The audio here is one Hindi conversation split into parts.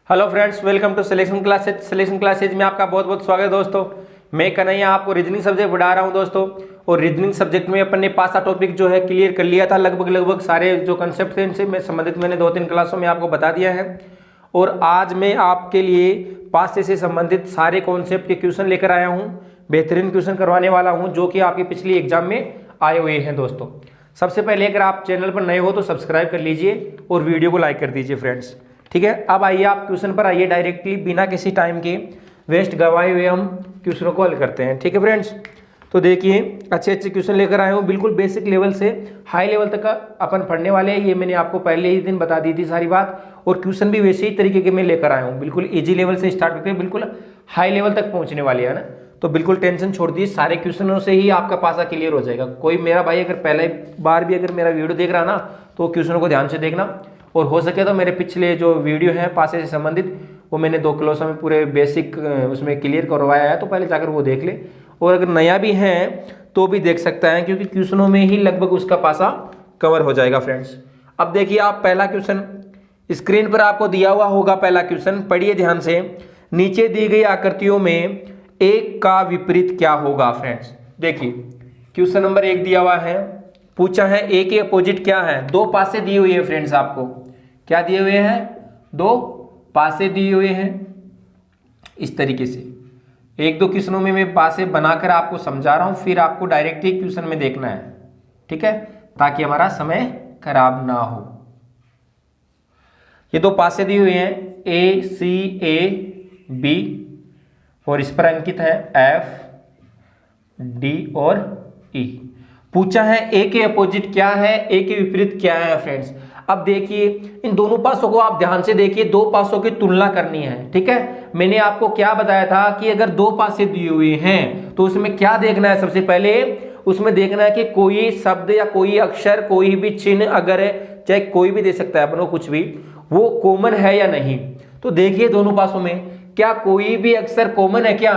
Hello friends, welcome to selection classes में आपका बहुत बहुत स्वागत है दोस्तों। मैं कन्हैया आपको रीजनिंग सब्जेक्ट पढ़ा रहा हूं दोस्तों। और रीजनिंग सब्जेक्ट में अपन ने पासा टॉपिक जो है क्लियर कर लिया था। लगभग सारे जो कंसेप्ट थे इनसे मैं संबंधित मैंने 2-3 क्लासों में आपको बता दिया है। और आज मैं आपके लिए पासे से संबंधित सारे कॉन्सेप्ट के क्वेश्चन लेकर आया हूँ। बेहतरीन क्वेश्चन करवाने वाला हूँ जो कि आपकी पिछली एग्जाम में आए हुए हैं दोस्तों। सबसे पहले अगर आप चैनल पर नए हो तो सब्सक्राइब कर लीजिए और वीडियो को लाइक कर दीजिए फ्रेंड्स। ठीक है, अब आइए आप क्वेश्चन पर आइए डायरेक्टली, बिना किसी टाइम के वेस्ट गवाए हुए हम क्वेश्चनों को हल करते हैं। ठीक है फ्रेंड्स, तो देखिए अच्छे क्वेश्चन लेकर आए हूँ, बिल्कुल बेसिक लेवल से हाई लेवल तक का अपन पढ़ने वाले हैं। ये मैंने आपको पहले ही दिन बता दी थी सारी बात। और क्वेश्चन भी वैसे ही तरीके के मैं लेकर आया हूँ, बिल्कुल ईजी लेवल से स्टार्ट करके बिल्कुल हाई लेवल तक पहुँचने वाले हैं ना। तो बिल्कुल टेंशन छोड़ दीजिए, सारे क्वेश्चनों से ही आपका पासा क्लियर हो जाएगा। कोई मेरा भाई अगर पहले बार भी अगर मेरा वीडियो देख रहा ना तो क्वेश्चनों को ध्यान से देखना। और हो सके तो मेरे पिछले जो वीडियो हैं पासे से संबंधित वो मैंने 2 क्लासों में पूरे बेसिक उसमें क्लियर करवाया है, तो पहले जाकर वो देख ले। और अगर नया भी है तो भी देख सकता है, क्योंकि क्वेश्चनों में ही लगभग उसका पासा कवर हो जाएगा फ्रेंड्स। अब देखिए आप पहला क्वेश्चन स्क्रीन पर आपको दिया हुआ होगा। पहला क्वेश्चन पढ़िए ध्यान से। नीचे दी गई आकृतियों में एक का विपरीत क्या होगा फ्रेंड्स। देखिए क्वेश्चन नंबर 1 दिया हुआ है, पूछा है ए के अपोजिट क्या है। 2 पासे दिए हुए हैं फ्रेंड्स, आपको क्या दिए हुए हैं, 2 पासे दिए हुए हैं। इस तरीके से 1-2 क्वेश्चनों में मैं पासे बनाकर आपको समझा रहा हूं, फिर आपको डायरेक्ट ही क्वेश्चन में देखना है। ठीक है, ताकि हमारा समय खराब ना हो। ये 2 पासे दिए हुए हैं ए सी ए बी, और इस पर अंकित है एफ डी और ई। पूछा है ए के अपोजिट क्या है, ए के विपरीत क्या है फ्रेंड्स। अब देखिए इन दोनों पासों को आप ध्यान से देखिए, 2 पासों की तुलना करनी है। ठीक है, मैंने आपको क्या बताया था कि अगर 2 पासे दिए हुए हैं तो उसमें क्या देखना है। सबसे पहले उसमें देखना है कि कोई शब्द या कोई अक्षर, कोई भी चिन्ह, अगर चाहे कोई भी दे सकता है अपन को कुछ भी, वो कॉमन है या नहीं। तो देखिए दोनों पासों में क्या कोई भी अक्षर कॉमन है क्या।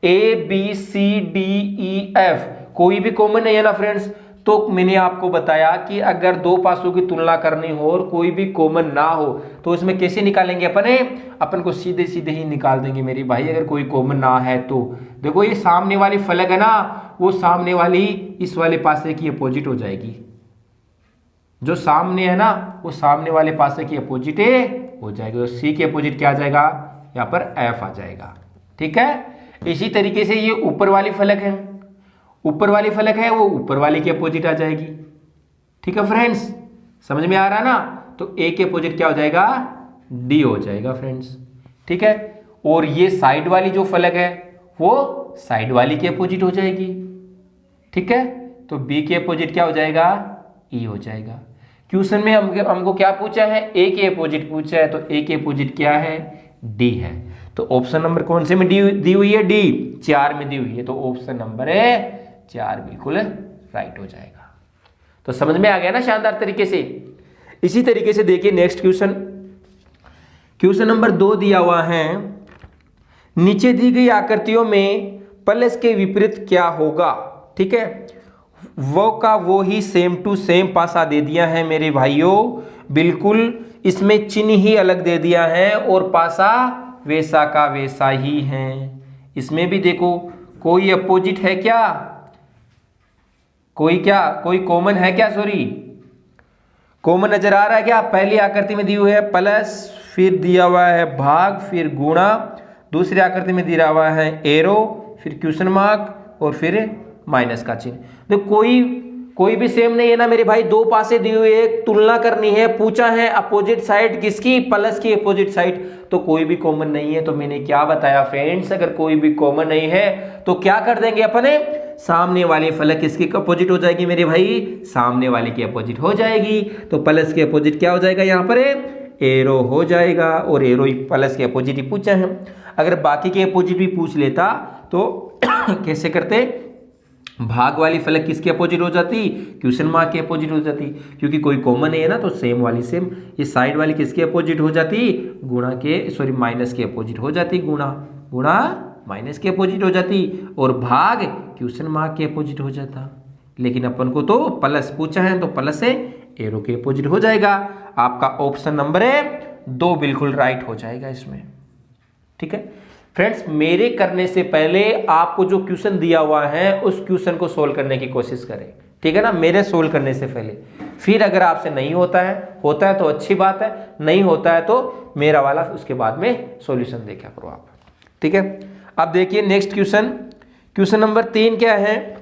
A B C D E F कोई भी कॉमन है ना फ्रेंड्स। तो मैंने आपको बताया कि अगर 2 पासों की तुलना करनी हो और कोई भी कॉमन ना हो तो इसमें कैसे निकालेंगे अपन को सीधे सीधे ही निकाल देंगे मेरी भाई, अगर कोई कॉमन ना है तो। देखो ये सामने वाली फलक है ना, वो सामने वाली इस वाले पासे की अपोजिट हो जाएगी। जो सामने है ना वो सामने वाले पासे की अपोजिट हो जाएगी। तो सी की अपोजिट क्या आ जाएगा, यहाँ पर एफ आ जाएगा। ठीक है, इसी तरीके से ये ऊपर वाली फलक है, ऊपर वाली फलक है वो ऊपर वाली की अपोजिट आ जाएगी। ठीक है फ्रेंड्स, समझ में आ रहा ना। तो ए के अपोजिट क्या हो जाएगा, डी हो जाएगा फ्रेंड्स। ठीक है, और ये साइड वाली जो फलक है वो साइड वाली की अपोजिट हो जाएगी। ठीक है, तो बी के अपोजिट क्या हो जाएगा, ई हो जाएगा। क्वेश्चन में हमको क्या पूछा है, ए के अपोजिट पूछा है, तो ए के अपोजिट क्या है, डी है। तो ऑप्शन नंबर कौन से में दी हुई है, डी 4 में दी हुई है। तो ऑप्शन नंबर 4 बिल्कुल राइट हो जाएगा। तो समझ में आ गया ना शानदार तरीके से। इसी तरीके से देखिए नेक्स्ट क्वेश्चन, क्वेश्चन नंबर 2 दिया हुआ है। नीचे दी गई आकृतियों में प्लस के विपरीत क्या होगा। ठीक है, वो का वो ही सेम टू सेम पासा दे दिया है मेरे भाइयों, बिल्कुल इसमें चिन्ह ही अलग दे दिया है और पासा वैसा का वैसा ही है। इसमें भी देखो कोई अपोजिट है क्या, कोई कॉमन है क्या, सॉरी कॉमन नजर आ रहा है क्या। पहली आकृति में दी हुई है प्लस, फिर दिया हुआ है भाग, फिर गुणा। दूसरी आकृति में दिया हुआ है एरो, फिर क्वेश्चन मार्क और फिर माइनस का चिन्ह। तो कोई भी सेम नहीं है ना मेरे भाई। 2 पासे दिए हुए, तुलना करनी है, पूछा है अपोजिट साइड किसकी, प्लस की अपोजिट साइड। तो कोई भी कॉमन नहीं है। तो मैंने क्या बताया फ्रेंड्स, अगर कोई भी कॉमन नहीं है तो क्या कर देंगे अपने, सामने वाले फलक किसकी अपोजिट हो जाएगी मेरे भाई, सामने वाले की अपोजिट हो जाएगी। तो प्लस के अपोजिट क्या हो जाएगा, यहाँ पर एरो हो जाएगा, और एरो प्लस के अपोजिट ही पूछा है। अगर बाकी के अपोजिट भी पूछ लेता तो कैसे करते, भाग वाली फलक किसके अपोजिट हो जाती, क्वेश्चन मार्क के अपोजिट हो जाती, क्योंकि कोई कॉमन है ना। तो सेम वाली सेम, ये साइड वाली किसके अपोजिट हो जाती, गुणा के सॉरी माइनस के अपोजिट हो जाती, गुणा माइनस के अपोजिट हो जाती, और भाग क्वेश्चन मार्क के अपोजिट हो जाता। लेकिन अपन को तो प्लस पूछा है तो प्लस से एरो के अपोजिट हो जाएगा। आपका ऑप्शन नंबर 2 बिल्कुल राइट हो जाएगा इसमें। ठीक है फ्रेंड्स, मेरे करने से पहले आपको जो क्वेश्चन दिया हुआ है उस क्वेश्चन को सोल्व करने की कोशिश करें, ठीक है ना, मेरे सोल्व करने से पहले। फिर अगर आपसे नहीं होता है तो अच्छी बात है, नहीं होता है तो मेरा वाला उसके बाद में सॉल्यूशन देखा करो आप। ठीक है, अब देखिए नेक्स्ट क्वेश्चन नंबर 3 क्या है,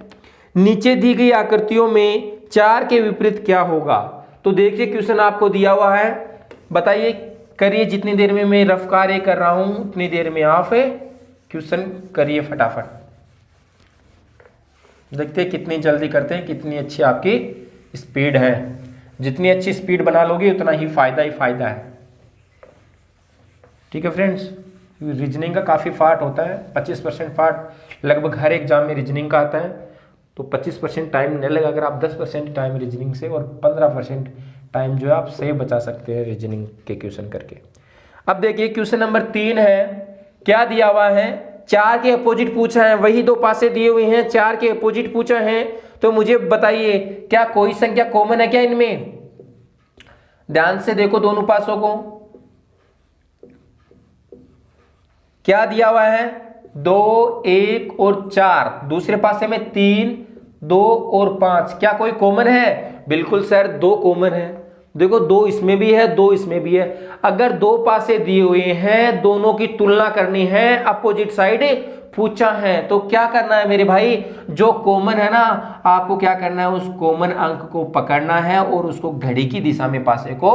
नीचे दी गई आकृतियों में 4 के विपरीत क्या होगा। तो देखिए क्वेश्चन आपको दिया हुआ है, बताइए, करिए, जितनी देर में मैं रफ कार्य कर रहा हूं उतनी देर में आप क्वेश्चन करिए फटाफट। देखते हैं कितनी जल्दी करते हैं, कितनी अच्छी आपकी स्पीड है। जितनी अच्छी स्पीड बना लोगे उतना ही फायदा है। ठीक है फ्रेंड्स, रीजनिंग का काफ़ी पार्ट होता है, 25% पार्ट लगभग हर एग्जाम में रीजनिंग का आता है। तो 25% टाइम नहीं लगेगा अगर आप 10% टाइम रीजनिंग से और 15% टाइम जो है आप सेव बचा सकते हैं रीजनिंग के क्वेश्चन करके। अब देखिए क्वेश्चन नंबर 3 है, क्या दिया हुआ है, 4 के अपोजिट पूछा है, वही 2 पासे दिए हुए हैं, 4 के अपोजिट पूछा है। तो मुझे बताइए क्या कोई संख्या कॉमन है क्या इनमें। ध्यान से देखो दोनों पासों को, क्या दिया हुआ है, 2, 1 और 4, दूसरे पासे में 3, 2 और 5, क्या कोई कॉमन है। बिल्कुल सर 2 कॉमन है। देखो 2 इसमें भी है, 2 इसमें भी है। अगर 2 पासे दिए हुए हैं, दोनों की तुलना करनी है, अपोजिट साइड पूछा है, तो क्या करना है मेरे भाई, जो कॉमन है ना आपको क्या करना है, उस कॉमन अंक को पकड़ना है और उसको घड़ी की दिशा में पासे को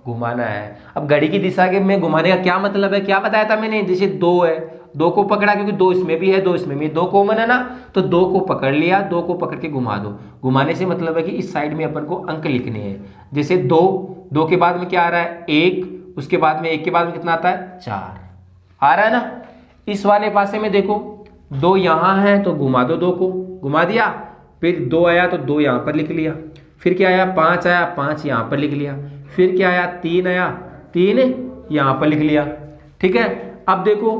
घुमाना है। अब घड़ी की दिशा के में घुमाने का क्या मतलब है, क्या बताया था मैंने, जैसे 2 है, 2 को पकड़ा क्योंकि 2 इसमें भी है, 2 इसमें भी, 2 कॉमन है ना, तो 2 को पकड़ लिया, 2 को पकड़ के घुमा दो। घुमाने से मतलब है कि इस साइड में अपन को अंक लिखने हैं। जैसे 2 के बाद में क्या आ रहा है 1, उसके बाद में 1 के बाद में कितना आता है 4 आ रहा है ना। इस वाले पासे में देखो 2 यहां है तो घुमा दो, 2 को घुमा दिया, फिर 2 आया तो 2 यहां पर लिख लिया, फिर क्या आया 5 आया, 5 यहां पर लिख लिया, फिर क्या आया 3 आया, 3 यहां पर लिख लिया। ठीक है, अब देखो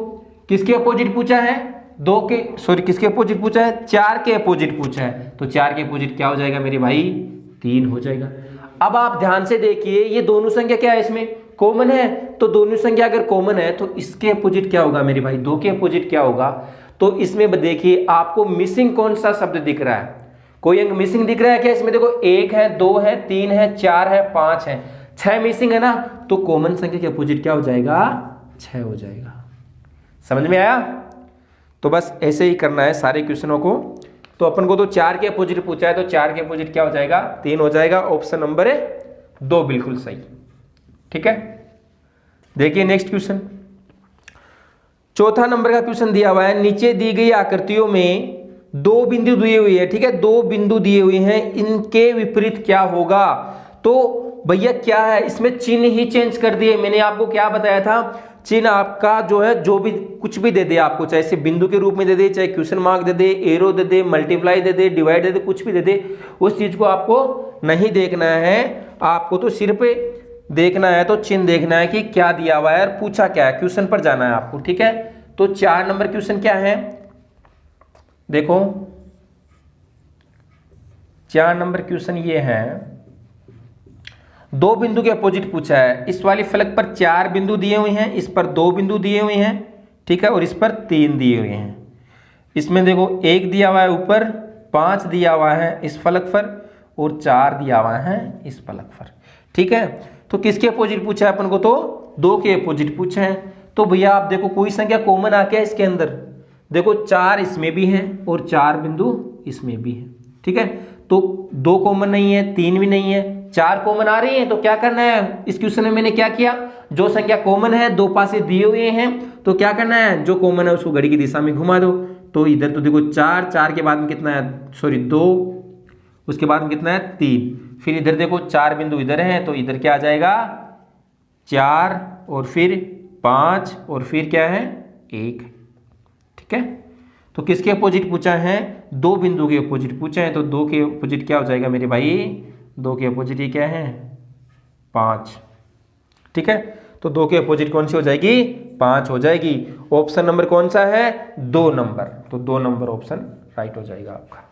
किसके अपोजिट पूछा है, 2 के, सॉरी किसके अपोजिट पूछा है, 4 के अपोजिट पूछा है। तो 4 के अपोजिट क्या हो जाएगा मेरे भाई, 3 हो जाएगा। अब आप ध्यान से देखिए ये दोनों संख्या क्या है, इसमें कॉमन है, तो दोनों संख्या अगर कॉमन है तो इसके अपोजिट क्या होगा मेरे भाई, 2 के अपोजिट क्या होगा। तो इसमें देखिए आपको मिसिंग कौन सा शब्द दिख रहा है, कोई अंक मिसिंग दिख रहा है क्या इसमें, देखो 1 है, 2 है, 3 है, 4 है, 5 है, 6 मिसिंग है ना, तो कॉमन संख्या के अपोजिट क्या हो जाएगा, 6 हो जाएगा। समझ में आया। तो बस ऐसे ही करना है सारे क्वेश्चनों को। तो अपन को तो 4 के अपोजिट पूछा है, तो 4 के अपोजिट क्या हो जाएगा, 3 हो जाएगा। ऑप्शन नंबर 2 बिल्कुल सही। ठीक है, देखिए नेक्स्ट क्वेश्चन, चौथा नंबर का क्वेश्चन दिया हुआ है, नीचे दी गई आकृतियों में 2 बिंदु दिए हुए हैं। ठीक है, 2 बिंदु दिए हुए हैं, इनके विपरीत क्या होगा। तो भैया क्या है, इसमें चिन्ह ही चेंज कर दिए। मैंने आपको क्या बताया था, चिन्ह आपका जो है, जो भी कुछ भी दे दे आपको, चाहे से बिंदु के रूप में दे दे, चाहे क्वेश्चन मार्क दे दे, एरो दे दे, मल्टीप्लाई दे दे, डिवाइड दे दे, कुछ भी दे दे, उस चीज को आपको नहीं देखना है। आपको तो सिर्फ देखना है, तो चिन्ह देखना है कि क्या दिया हुआ है और पूछा क्या है, क्वेश्चन पर जाना है आपको। ठीक है, तो 4 नंबर क्वेश्चन क्या है, देखो 4 नंबर क्वेश्चन ये है, 2 बिंदु के अपोजिट पूछा है। इस वाली फलक पर 4 बिंदु दिए हुए हैं, इस पर 2 बिंदु दिए हुए हैं, ठीक है, और इस पर 3 दिए हुए हैं। इसमें देखो 1 दिया हुआ है ऊपर, 5 दिया हुआ है इस फलक पर, और 4 दिया हुआ है इस फलक पर। ठीक है, तो किसके अपोजिट पूछा है अपन को, तो 2 के अपोजिट पूछा है। तो भैया आप देखो कोई संख्या कॉमन आ गया इसके अंदर, देखो 4 इसमें भी है और 4 बिंदु इसमें भी है। ठीक है, तो 2 कॉमन नहीं है, 3 भी नहीं है, 4 कॉमन आ रही है। तो क्या करना है, इस क्वेश्चन में मैंने क्या किया, जो संख्या कॉमन है 2 पासे दिए हुए हैं, तो क्या करना है, जो कॉमन है उसको घड़ी की दिशा में घुमा दो। तो इधर तो देखो 4 के बाद में कितना है, सॉरी 2, उसके बाद में कितना है 3, फिर इधर देखो 4 बिंदु इधर है, तो इधर क्या आ जाएगा 4, और फिर 5, और फिर क्या है 1। ठीक है, तो किसके अपोजिट पूछा है, 2 बिंदु के अपोजिट पूछा है। तो 2 के अपोजिट क्या हो जाएगा मेरे भाई, 2 के अपोजिट ये क्या है 5। ठीक है, तो 2 के अपोजिट कौन सी हो जाएगी, 5 हो जाएगी। ऑप्शन नंबर कौन सा है, 2 नंबर। तो 2 नंबर ऑप्शन राइट हो जाएगा आपका।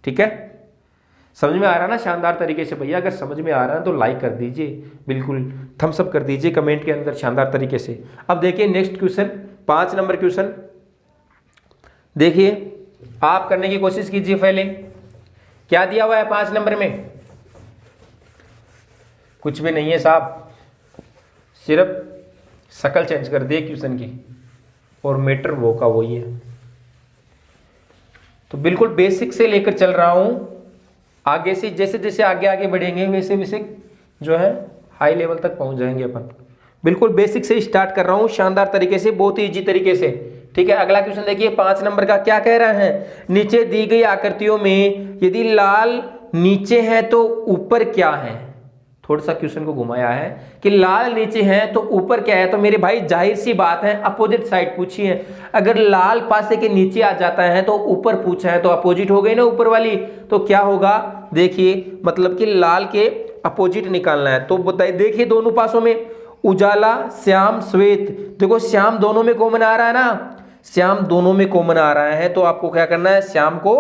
ठीक है, समझ में आ रहा है ना शानदार तरीके से भैया? अगर समझ में आ रहा है तो लाइक कर दीजिए, बिल्कुल थम्स अप कर दीजिए कमेंट के अंदर शानदार तरीके से। अब देखिए नेक्स्ट क्वेश्चन, 5 नंबर क्वेश्चन देखिए, आप करने की कोशिश कीजिए। पहले क्या दिया हुआ है 5 नंबर में? कुछ भी नहीं है साहब, सिर्फ शक्ल चेंज कर दिए क्वेश्चन की और मैटर वो का वही है। तो बिल्कुल बेसिक से लेकर चल रहा हूं, आगे से जैसे जैसे आगे आगे बढ़ेंगे वैसे वैसे जो है हाई लेवल तक पहुंच जाएंगे अपन। बिल्कुल बेसिक से स्टार्ट कर रहा हूं शानदार तरीके से, बहुत ही इजी तरीके से, ठीक है। अगला क्वेश्चन देखिए 5 नंबर का क्या कह रहा है, नीचे दी गई आकृतियों में यदि लाल नीचे है तो ऊपर क्या है। थोड़ा सा क्वेश्चन को घुमाया है कि लाल नीचे है तो ऊपर क्या है। तो मेरे भाई जाहिर सी बात है अपोजिट साइड पूछी है। अगर लाल पासे के नीचे आ जाता है तो ऊपर पूछा है तो अपोजिट हो गई ना ऊपर वाली। तो क्या होगा देखिए, मतलब कि लाल के अपोजिट निकालना है। तो बताइए, देखिए दोनों पासों में उजाला, श्याम, श्वेत, देखो श्याम दोनों में कॉमन आ रहा है ना, श्याम दोनों में कॉमन आ रहा है। तो आपको क्या करना है, श्याम को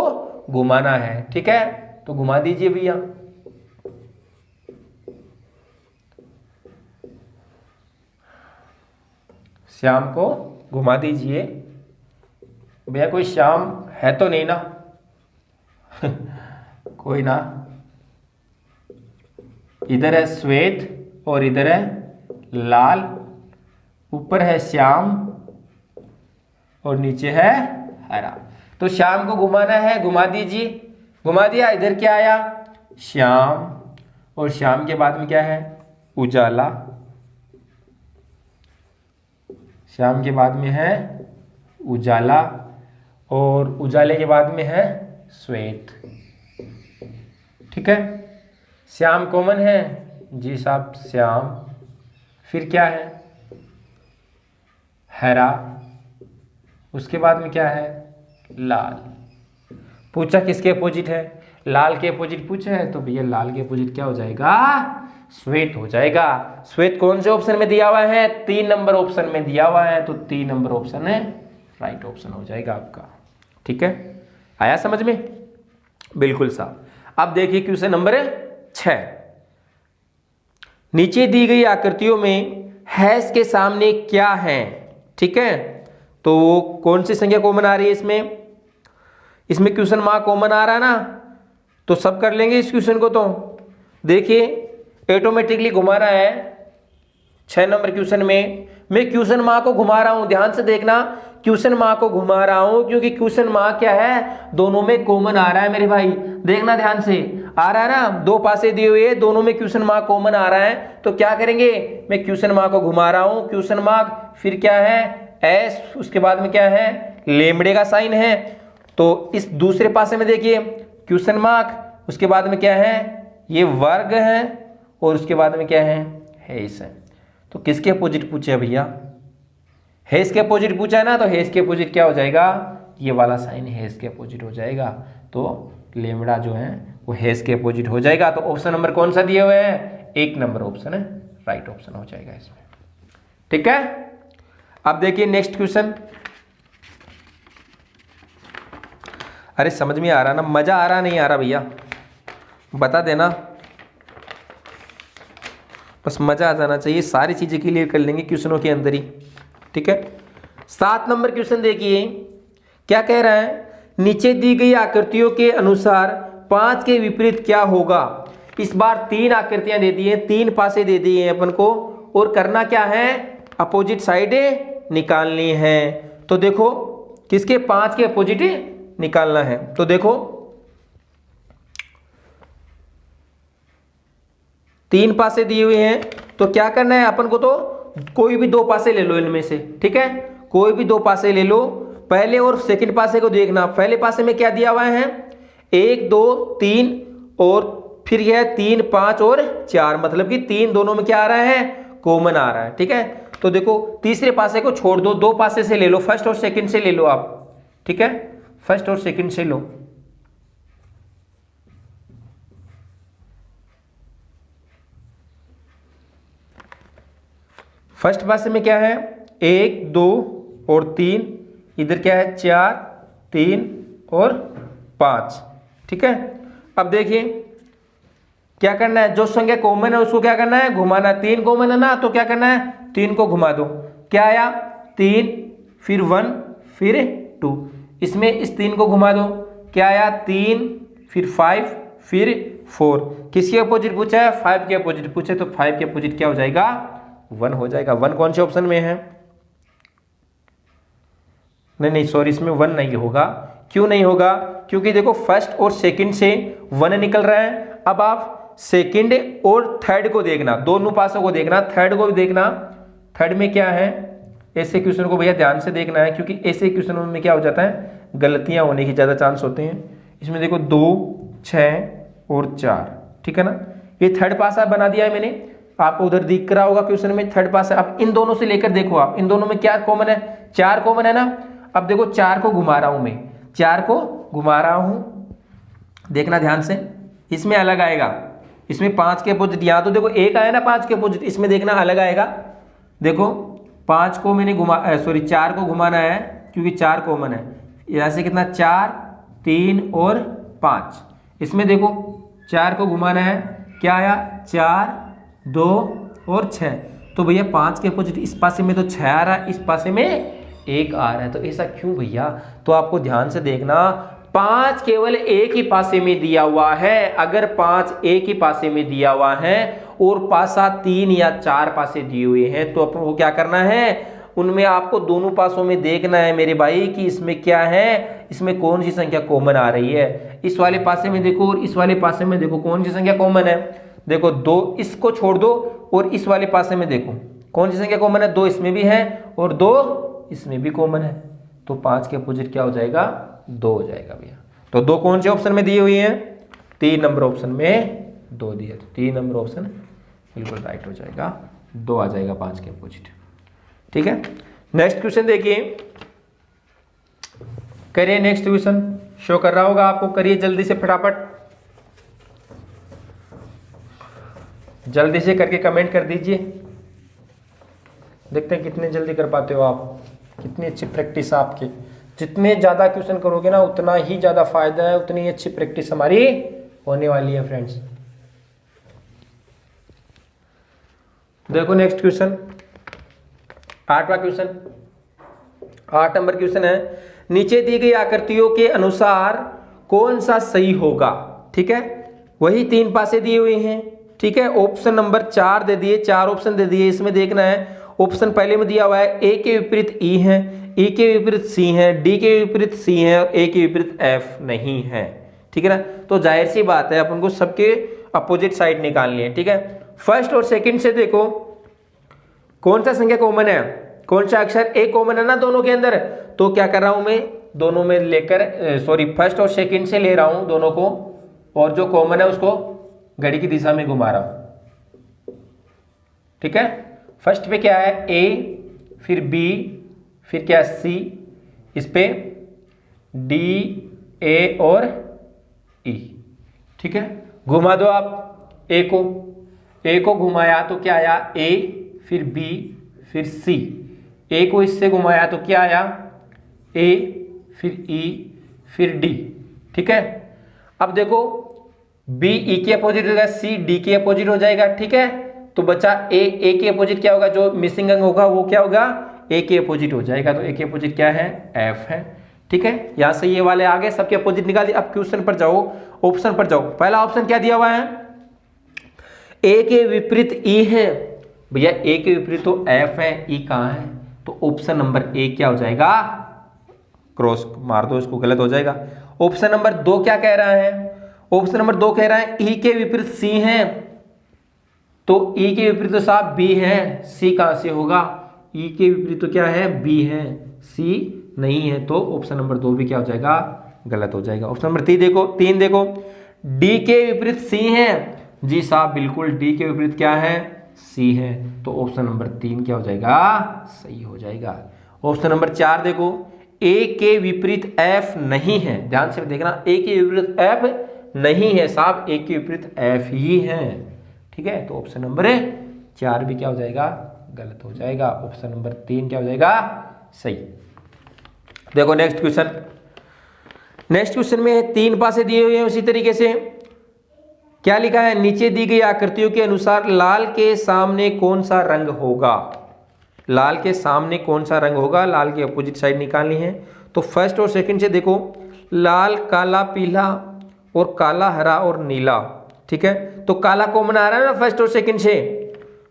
घुमाना है, ठीक है। तो घुमा दीजिए भैया। श्याम को घुमा दीजिए भैया। कोई श्याम है तो नहीं ना? कोई ना। इधर है श्वेत और इधर है लाल, ऊपर है श्याम और नीचे है हरा। तो श्याम को घुमाना है, घुमा दीजिए। घुमा दिया, इधर क्या आया, श्याम, और श्याम के बाद में क्या है, उजाला। श्याम के बाद में है उजाला और उजाले के बाद में है श्वेत, ठीक है। श्याम कॉमन है जी साहब, श्याम। फिर क्या है, हरा। उसके बाद में क्या है, लाल। पूछा किसके अपोजिट है, लाल के अपोजिट पूछा है। तो भैया लाल के अपोजिट क्या हो जाएगा, श्वेत हो जाएगा। श्वेत कौन से ऑप्शन में दिया हुआ है, 3 नंबर ऑप्शन में दिया हुआ है। तो 3 नंबर ऑप्शन है राइट ऑप्शन हो जाएगा आपका, ठीक है। आया समझ में, बिल्कुल साहब। अब देखिए क्वेश्चन नंबर 6, नीचे दी गई आकृतियों में हैश के सामने क्या है, ठीक है। तो कौन सी संख्या कॉमन आ रही है इसमें क्वेश्चन मार्क कॉमन आ रहा है ना, तो सब कर लेंगे इस क्वेश्चन को। तो देखिए ऑटोमेटिकली घुमा रहा है 6 नंबर क्वेश्चन में। मैं क्वेश्चन मार्क को घुमा रहा हूं, ध्यान से देखना, क्वेश्चन मार्क को घुमा रहा हूं क्योंकि क्वेश्चन मार्क क्या है, दोनों में कॉमन आ रहा है मेरे भाई। देखना ध्यान से, आ रहा है ना, 2 पासे दिए हुए, दोनों में क्वेश्चन मार्क कॉमन आ रहा है। तो क्या करेंगे, मैं क्वेश्चन मार्क को घुमा रहा हूं, क्वेश्चन मार्क, फिर क्या है एस, उसके बाद में क्या है, लेमड़े का साइन है। तो इस दूसरे पासे में देखिए क्वेश्चन मार्क, उसके बाद में क्या है, ये वर्ग है, और उसके बाद में क्या है, हैश है। तो किसके अपोजिट पूछे है भैया, हैश के अपोजिट पूछा है ना। तो हैश के अपोजिट क्या हो जाएगा, ये वाला साइन हैश के अपोजिट हो जाएगा। तो लेमड़ा जो है वो हैश के अपोजिट हो जाएगा। तो ऑप्शन नंबर कौन सा दिया हुआ है, 1 नंबर ऑप्शन है राइट ऑप्शन हो जाएगा इसमें, ठीक है। अब देखिए नेक्स्ट क्वेश्चन। अरे समझ में आ रहा ना, मजा आ रहा नहीं आ रहा भैया, बता देना, बस मजा आ जाना चाहिए। सारी चीजें क्लियर कर लेंगे क्वेश्चनों के अंदर ही, ठीक है। 7 नंबर क्वेश्चन देखिए क्या कह रहा है, नीचे दी गई आकृतियों के अनुसार 5 के विपरीत क्या होगा। इस बार 3 आकृतियां दे दी हैं, 3 पासे दे दिए हैं अपन को, और करना क्या है, अपोजिट साइड निकालनी है। तो देखो किसके 5 के अपोजिट निकालना है। तो देखो 3 पासे दिए हुए हैं, तो क्या करना है अपन को, तो कोई भी 2 पासे ले लो इनमें से, ठीक है। कोई भी 2 पासे ले लो। पहले और सेकंड पासे को देखना, पहले पासे में क्या दिया हुआ है, 1 2 3, और फिर यह 3 5 और 4, मतलब कि 3 दोनों में क्या आ रहा है, कॉमन आ रहा है, ठीक है। तो देखो तीसरे पासे को छोड़ दो, 2 पासे से ले लो, फर्स्ट और सेकंड से ले लो आप, ठीक है, फर्स्ट और सेकंड से लो। फर्स्ट पासे में क्या है, 1 2 और 3, इधर क्या है 4 3 और 5, ठीक है। अब देखिए क्या करना है, जो संख्या कॉमन है उसको क्या करना है, घुमाना। 3 कॉमन है ना, तो क्या करना है, 3 को घुमा दो। क्या आया, 3 फिर 1 फिर 2, इसमें इस 3 को घुमा दो। क्या आया, 3 फिर 5 फिर 4। किसके अपोजिट पूछा है, 5 के अपोजिट पूछे, तो 5 के अपोजिट क्या हो जाएगा, 1 हो जाएगा। 1 कौन से ऑप्शन में है, नहीं सॉरी, इसमें 1 नहीं होगा। क्यों नहीं होगा, क्योंकि देखो फर्स्ट और सेकंड से 1 निकल रहा है। अब आप सेकंड और थर्ड को देखना, दोनों पासों को देखना, थर्ड को भी देखना। थर्ड में क्या है, ऐसे क्वेश्चन को भैया ध्यान से देखना है, क्योंकि ऐसे क्वेश्चनों में क्या हो जाता है, गलतियां होने की ज्यादा चांस होते हैं। इसमें देखो 2, 6 और 4, ठीक है ना। ये थर्ड पासा बना दिया है मैंने, आपको उधर दिख रहा होगा क्वेश्चन में थर्ड पासा। अब इन दोनों से लेकर देखो, आप इन दोनों में क्या कॉमन है, 4 कॉमन है ना। अब देखो 4 को घुमा रहा हूं मैं, 4 को घुमा रहा हूं, देखना ध्यान से, इसमें अलग आएगा। इसमें 5 के अपोजिट, यहां तो देखो 1 आया ना 5 के अपोजिट, इसमें देखना अलग आएगा। देखो 5 को मैंने सॉरी 4 को घुमाना है, क्योंकि 4 कॉमन है। यहां से कितना, 4, 3 और 5। इसमें देखो 4 को घुमाना है, क्या आया, 4, 2 और 6। तो भैया 5 के अपोजिट इस पासे में तो 6 आ रहा है, इस पासे में 1 आ रहा है। तो ऐसा क्यों भैया, तो आपको ध्यान से देखना, 5 केवल एक ही पासे में दिया हुआ है। अगर 5 एक ही पासे में दिया हुआ है और पासा 3 या 4 पासे दिए हुए हैं, तो अपन को क्या करना है, उनमें आपको दोनों पासों में देखना है मेरे भाई कि इसमें क्या है, इसमें कौन सी संख्या कॉमन आ रही है। इस वाले पासे में देखो और इस वाले पासे में देखो कौन सी संख्या कॉमन है। देखो 2 इसको छोड़ दो और इस वाले पासे में देखो कौन सी संख्या कॉमन है, 2 इसमें भी है और 2 इसमें भी कॉमन है। तो 5 के अपोजिट क्या हो जाएगा, 2 हो जाएगा भैया। तो 2 कौन से ऑप्शन में दिए हुए हैं, 3 नंबर ऑप्शन में 2 दिए, तो 3 नंबर ऑप्शन बिल्कुल राइट हो जाएगा, 2 आ जाएगा 5 के अपोजिट। ठीक है, नेक्स्ट क्वेश्चन देखिए, करिए नेक्स्ट क्वेश्चन, शो कर रहा होगा आपको, करिए जल्दी से फटाफट, जल्दी से करके कमेंट कर दीजिए। देखते हैं कितने जल्दी कर पाते हो आप, कितनी अच्छी प्रैक्टिस आपकी। जितने ज़्यादा क्वेश्चन करोगे ना उतना ही ज़्यादा फायदा है, उतनी अच्छी प्रैक्टिस हमारी होने वाली है फ्रेंड्स। देखो नेक्स्ट क्वेश्चन, 8वां क्वेश्चन, 8 नंबर क्वेश्चन है, नीचे दी गई आकृतियों के अनुसार कौन सा सही होगा। ठीक है, वही 3 पासे दिए हुए हैं। ठीक है, ऑप्शन नंबर 4 दे दिए, 4 ऑप्शन दे दिए। इसमें देखना है, ऑप्शन पहले में दिया हुआ है ए के विपरीत ई है, ई के विपरीत सी है, डी के विपरीत सी है और ए के विपरीत एफ नहीं है। ठीक है ना, तो जाहिर सी बात है अपन को सबके अपोजिट साइड निकालनी है। ठीक है, फर्स्ट और सेकंड से देखो कौन सा संख्या कॉमन है, कौन सा अक्षर ए कॉमन है ना दोनों के अंदर। तो क्या कर रहा हूं मैं, दोनों में लेकर सॉरी फर्स्ट और सेकंड से ले रहा हूं दोनों को, और जो कॉमन है उसको घड़ी की दिशा में घुमा रहा हूं। ठीक है, फर्स्ट पे क्या है, ए, फिर बी, फिर क्या सी, इस पे डी, ए और ई। ठीक है, घुमा दो आप ए को घुमाया तो क्या आया, ए, फिर बी, फिर सी। ए को इससे घुमाया तो क्या आया, ए, फिर ई, फिर डी। ठीक है, अब देखो बी ई के अपोजिट हो जाएगा, सी डी के अपोजिट हो जाएगा। ठीक है, तो बचा ए के अपोजिट क्या होगा, जो मिसिंग अंग होगा वो क्या होगा, ए के अपोजिट हो जाएगा। तो ए के अपोजिट क्या है, एफ है। ठीक है, यहां से ये वाले आगे सबके अपोजिट निकाल दिए। अब क्वेश्चन पर जाओ, ऑप्शन पर जाओ। पहला ऑप्शन क्या दिया हुआ है, ए के विपरीत ई है। भैया ए के विपरीत तो एफ है, ई कहां है, तो ऑप्शन नंबर ए क्या हो जाएगा, क्रॉस मार दो इसको, गलत हो जाएगा। ऑप्शन नंबर 2 क्या कह रहा है, ऑप्शन नंबर 2 कह रहा है ई के विपरीत सी है, तो ई के विपरीत तो साहब बी है, सी कहां से होगा, ई के विपरीत तो क्या है, बी है, सी नहीं है। तो ऑप्शन नंबर 2 भी क्या हो जाएगा, गलत हो जाएगा। ऑप्शन नंबर 3 देखो, डी के विपरीत सी है, जी साहब बिल्कुल डी के विपरीत क्या है, सी है। तो ऑप्शन नंबर 3 क्या हो जाएगा, सही हो जाएगा। ऑप्शन नंबर 4 देखो, ए के विपरीत एफ नहीं है, ध्यान से देखना, ए के विपरीत एफ नहीं है साहब, ए के विपरीत एफ ही है। ठीक है, तो ऑप्शन नंबर 4 भी क्या हो जाएगा, गलत हो जाएगा। ऑप्शन नंबर 3 क्या हो जाएगा, सही। देखो नेक्स्ट क्वेश्चन, नेक्स्ट क्वेश्चन में 3 पासे दिए हुए हैं उसी तरीके से। क्या लिखा है, नीचे दी गई आकृतियों के अनुसार लाल के सामने कौन सा रंग होगा, लाल के सामने कौन सा रंग होगा, लाल की अपोजिट साइड निकालनी है। तो फर्स्ट और सेकंड से देखो, लाल काला पीला और काला हरा और नीला, ठीक है। तो काला कॉमन आ रहा है ना फर्स्ट और सेकंड से,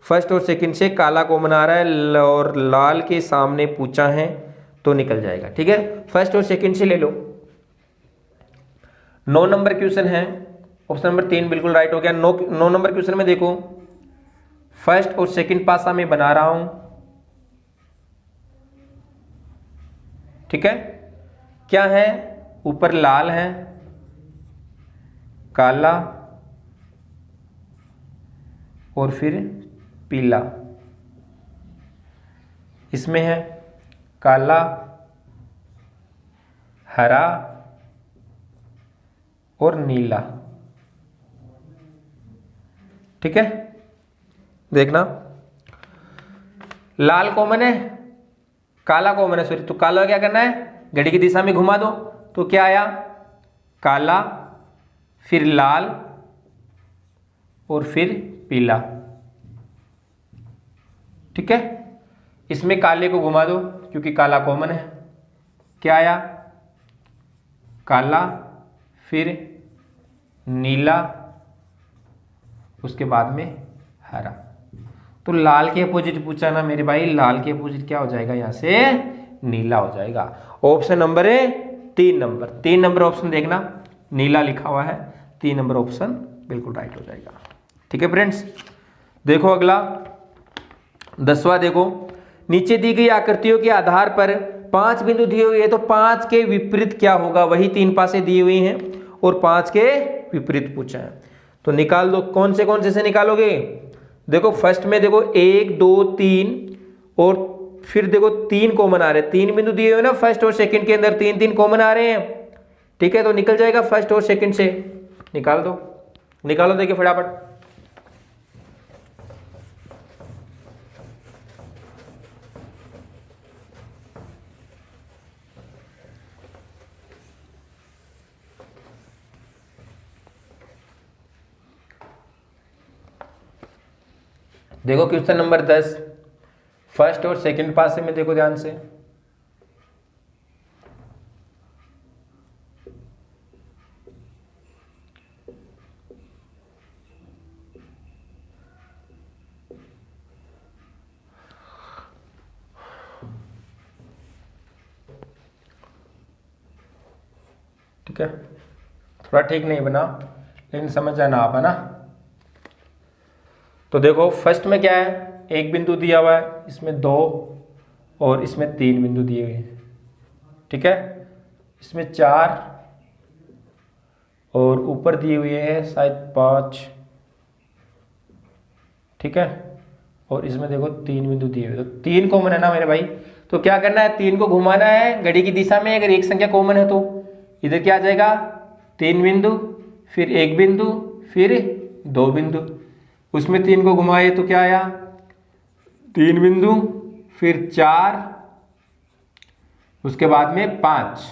फर्स्ट और सेकंड से काला कॉमन आ रहा है और लाल के सामने पूछा है तो निकल जाएगा, ठीक है। फर्स्ट और सेकंड से ले लो। 9 नंबर क्वेश्चन है, ऑप्शन नंबर 3 बिल्कुल राइट हो गया। 9 नंबर क्वेश्चन में देखो, फर्स्ट और सेकंड पासा में बना रहा हूं, ठीक है। क्या है, ऊपर लाल है, काला और फिर पीला, इसमें है काला हरा और नीला, ठीक है। देखना, लाल कॉमन है, काला कॉमन है, सॉरी, तो काला क्या करना है, घड़ी की दिशा में घुमा दो, तो क्या आया, काला फिर लाल और फिर पीला, ठीक है। इसमें काले को घुमा दो क्योंकि काला कॉमन है, क्या आया, काला फिर नीला, उसके बाद में हरा। तो लाल के अपोजिट पूछा ना मेरे भाई, लाल के अपोजिट क्या हो जाएगा, यहां से नीला हो जाएगा। ऑप्शन नंबर है 3 नंबर ऑप्शन देखना, नीला लिखा हुआ है, 3 नंबर ऑप्शन बिल्कुल राइट हो जाएगा, ठीक है फ्रेंड्स। देखो अगला 10वां, देखो नीचे दी गई आकृतियों के आधार पर 5 बिंदु दिए हुए हैं, तो 5 के विपरीत क्या होगा, वही 3 पासे दिए हुए हैं और 5 के विपरीत पूछा है, तो निकाल दो। कौन से निकालोगे, देखो फर्स्ट में देखो 1 2 3 और फिर देखो 3 कॉमन आ रहे हैं, 3 बिंदु दिए हुए ना फर्स्ट और सेकंड के अंदर, 3 कॉमन आ रहे हैं, ठीक है। तो निकल जाएगा फर्स्ट और सेकंड से, निकाल दो, निकालो, देखिए फटाफट। देखो क्वेश्चन नंबर 10, फर्स्ट और सेकंड पासे में देखो ध्यान से, ठीक है। थोड़ा ठीक नहीं बना लेकिन समझ जाना आप, है ना। तो देखो फर्स्ट में क्या है, 1 बिंदु दिया हुआ है, इसमें 2 और इसमें 3 बिंदु दिए हुए हैं, ठीक है। इसमें 4 और ऊपर दिए हुए हैं शायद 5, ठीक है। और इसमें देखो 3 बिंदु दिए हुए, तो 3 कॉमन है ना मेरे भाई, तो क्या करना है, 3 को घुमाना है घड़ी की दिशा में। अगर एक संख्या कॉमन है तो इधर क्या आ जाएगा, 3 बिंदु फिर 1 बिंदु फिर 2 बिंदु, उसमें 3 को घुमाए तो क्या आया, 3 बिंदु फिर 4, उसके बाद में 5,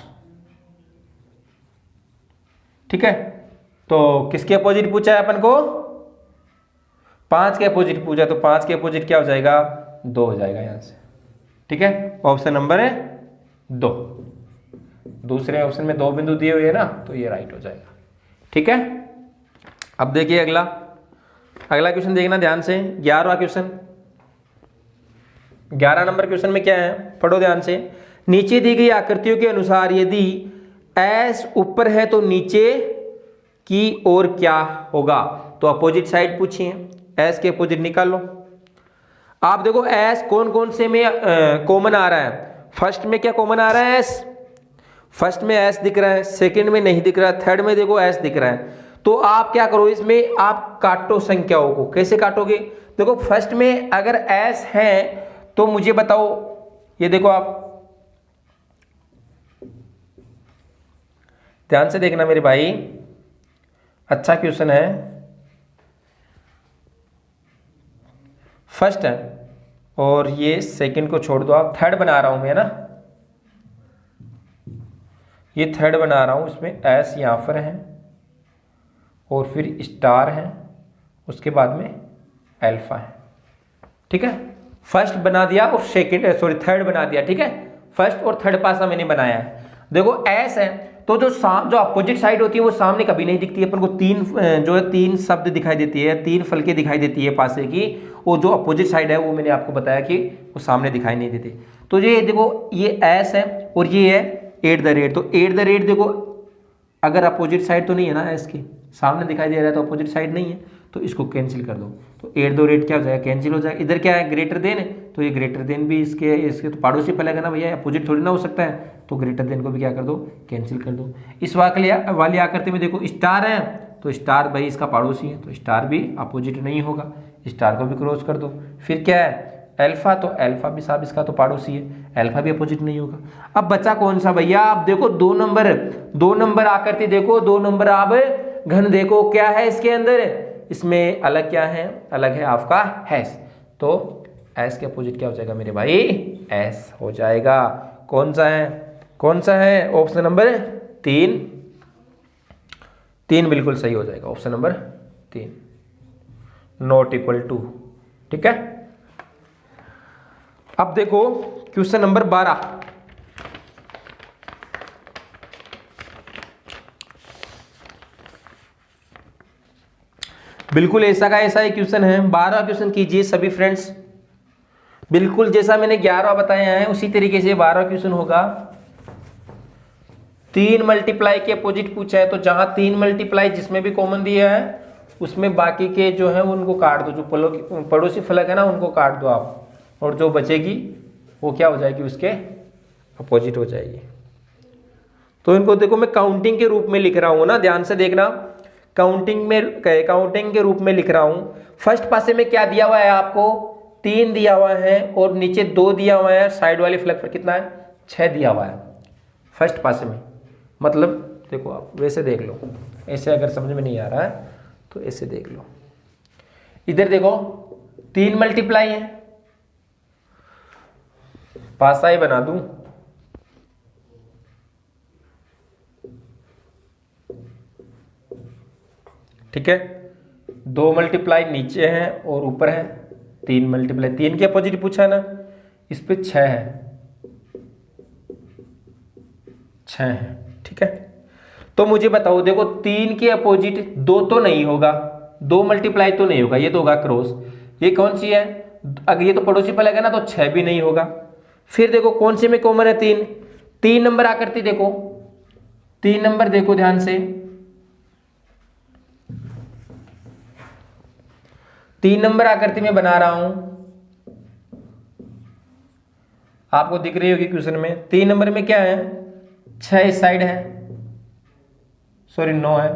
ठीक है। तो किसके अपोजिट पूछा है अपन को, 5 के अपोजिट पूछा, तो 5 के अपोजिट क्या हो जाएगा, 2 हो जाएगा यहां से, ठीक है। ऑप्शन नंबर है 2, दूसरे ऑप्शन में 2 बिंदु दिए हुए हैं ना, तो ये राइट हो जाएगा, ठीक है। अब देखिए अगला क्वेश्चन देखना ध्यान से, 11वां क्वेश्चन। 11 नंबर क्वेश्चन में क्या है, पढ़ो ध्यान से। नीचे दी गई आकृतियों के अनुसार यदि एस ऊपर है तो नीचे की ओर क्या होगा, तो अपोजिट साइड पूछी है, एस के अपोजिट निकाल लो। आप देखो एस कौन से में कॉमन आ रहा है, फर्स्ट में क्या कॉमन आ रहा है, एस, फर्स्ट में एस दिख रहा है, सेकंड में नहीं दिख रहा है, थर्ड में देखो एस दिख रहा है। तो आप क्या करो, इसमें आप काटो संख्याओं को, कैसे काटोगे, देखो फर्स्ट में अगर एस है तो मुझे बताओ, ये देखो आप ध्यान से देखना मेरे भाई, अच्छा क्वेश्चन है। फर्स्ट है और ये सेकंड को छोड़ दो, आप थर्ड बना रहा हूं मैं, है ना, ये थर्ड बना रहा हूं, इसमें एस यहां पर है और फिर स्टार है, उसके बाद में अल्फा है। ठीक है, फर्स्ट बना दिया और थर्ड बना दिया। ठीक है, फर्स्ट और थर्ड पासा मैंने बनाया है। देखो एस है तो जो अपोजिट साइड होती है वो सामने कभी नहीं दिखती है। अपन को तीन शब्द दिखाई देती है, तीन फलके दिखाई देती है पासे की। वो जो अपोजिट साइड है वो मैंने आपको बताया कि वो सामने दिखाई नहीं देते। तो ये देखो ये एस है और ये है एट द रेट। तो एट द रेट देखो अगर अपोजिट साइड तो नहीं है ना, एस के सामने दिखाई दे रहा है तो अपोजिट साइड नहीं है, तो इसको कैंसिल कर दो। तो एट द रेट क्या हो जाएगा, कैंसिल हो जाएगा। इधर क्या है, ग्रेटर देन है, तो ये ग्रेटर देन भी इसके तो पड़ोसी फलक है ना भैया, अपोजिट थोड़ी ना हो सकता है, तो ग्रेटर देन को भी क्या कर दो, कैंसिल कर दो। इस वाली आकृति में देखो स्टार है, तो स्टार भाई इसका पड़ोसी है, तो स्टार भी अपोजिट नहीं होगा, स्टार को भी क्रॉस कर दो। फिर क्या है अल्फा, तो अल्फा भी साहब इसका तो पड़ोसी है, अल्फा भी अपोजिट नहीं होगा। अब बचा कौन सा भैया, आप देखो दो नंबर आकृति देखो, 2 नंबर आप घन देखो क्या है इसके अंदर, इसमें अलग क्या है, अलग है आपका हैश। तो एस के अपोजिट क्या हो जाएगा मेरे भाई, एस हो जाएगा। कौन सा है ऑप्शन नंबर 3 बिल्कुल सही हो जाएगा, option number 3 not equal to. ठीक है, अब देखो क्वेश्चन नंबर 12। बिल्कुल ऐसा का ऐसा ही क्वेश्चन है। 12 क्वेश्चन कीजिए सभी फ्रेंड्स, बिल्कुल जैसा मैंने 11 बताया है उसी तरीके से 12 क्वेश्चन होगा। 3 मल्टीप्लाई के अपोजिट पूछा है, तो जहां 3 मल्टीप्लाई जिसमें भी कॉमन दिया है उसमें बाकी के जो है उनको काट दो, जो पड़ोसी फलक है ना उनको काट दो आप, और जो बचेगी वो क्या हो जाएगी, उसके अपोजिट हो जाएगी। तो इनको देखो मैं काउंटिंग के रूप में लिख रहा हूं ना, ध्यान से देखना, काउंटिंग के रूप में लिख रहा हूं। फर्स्ट पासे में क्या दिया हुआ है आपको, 3 दिया हुआ है और नीचे 2 दिया हुआ है, साइड वाली फ्लैग पर कितना है 6 दिया हुआ है फर्स्ट पासे में। मतलब देखो आप वैसे देख लो, ऐसे अगर समझ में नहीं आ रहा है तो ऐसे देख लो। इधर देखो 3 मल्टीप्लाई है, पासा ही बना दूं, ठीक है। 2 मल्टीप्लाई नीचे है और ऊपर है 3 मल्टीप्लाई, 3 के अपोजिट पूछा है ना, इस पे 6 है, ठीक है। तो मुझे बताओ, देखो 3 के अपोजिट 2 तो नहीं होगा, 2 मल्टीप्लाई तो नहीं होगा, ये तो होगा क्रॉस। ये कौन सी है, अगर ये तो पड़ोसी फलक है ना, तो 6 भी नहीं होगा। फिर देखो कौन से में कॉमन है 3 नंबर आकृति देखो, 3 नंबर देखो ध्यान से, 3 नंबर आकृति में बना रहा हूं, आपको दिख रही होगी क्वेश्चन में। 3 नंबर में क्या है, 6 इस साइड है, सॉरी 9 है,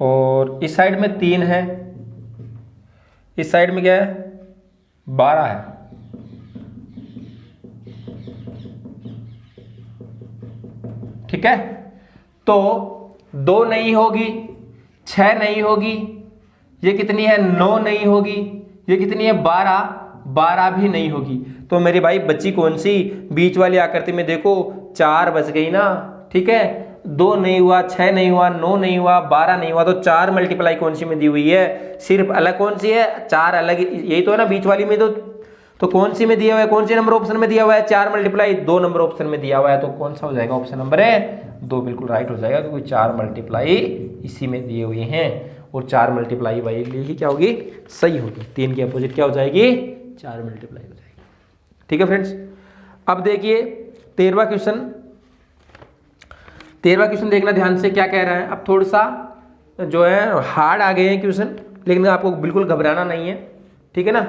और इस साइड में 3 है, इस साइड में क्या है 12 है। ठीक है, तो 2 नहीं होगी, 6 नहीं होगी, ये कितनी है 9 नहीं होगी, ये कितनी है 12 भी नहीं होगी। तो मेरे भाई बच्ची कौन सी, बीच वाली आकृति में देखो 4 बच गई ना, ठीक है। 2 नहीं हुआ, 6 नहीं हुआ, 9 नहीं हुआ, 12 नहीं हुआ, तो 4 मल्टीप्लाई कौन सी में दी हुई है, सिर्फ अलग कौन सी है 4 अलग, यही तो है ना बीच वाली में। तो कौन सी में दिया हुआ है, कौन से नंबर ऑप्शन में दिया हुआ है, 4 मल्टीप्लाई 2 नंबर ऑप्शन में दिया हुआ है, तो कौन सा हो जाएगा, ऑप्शन नंबर 2 बिल्कुल राइट हो जाएगा, क्योंकि 4 मल्टीप्लाई इसी में दिए हुए हैं, और 4 मल्टीप्लाई वाली क्या होगी, सही होगी। 3 के अपोजिट क्या हो जाएगी, 4 मल्टीप्लाई हो जाएगी। ठीक है फ्रेंड्स, अब देखिए 13वां क्वेश्चन देखना ध्यान से, क्या कह रहा है। अब थोड़ा सा जो है हार्ड आ गए हैं क्वेश्चन, लेकिन आपको बिल्कुल घबराना नहीं है, ठीक है ना।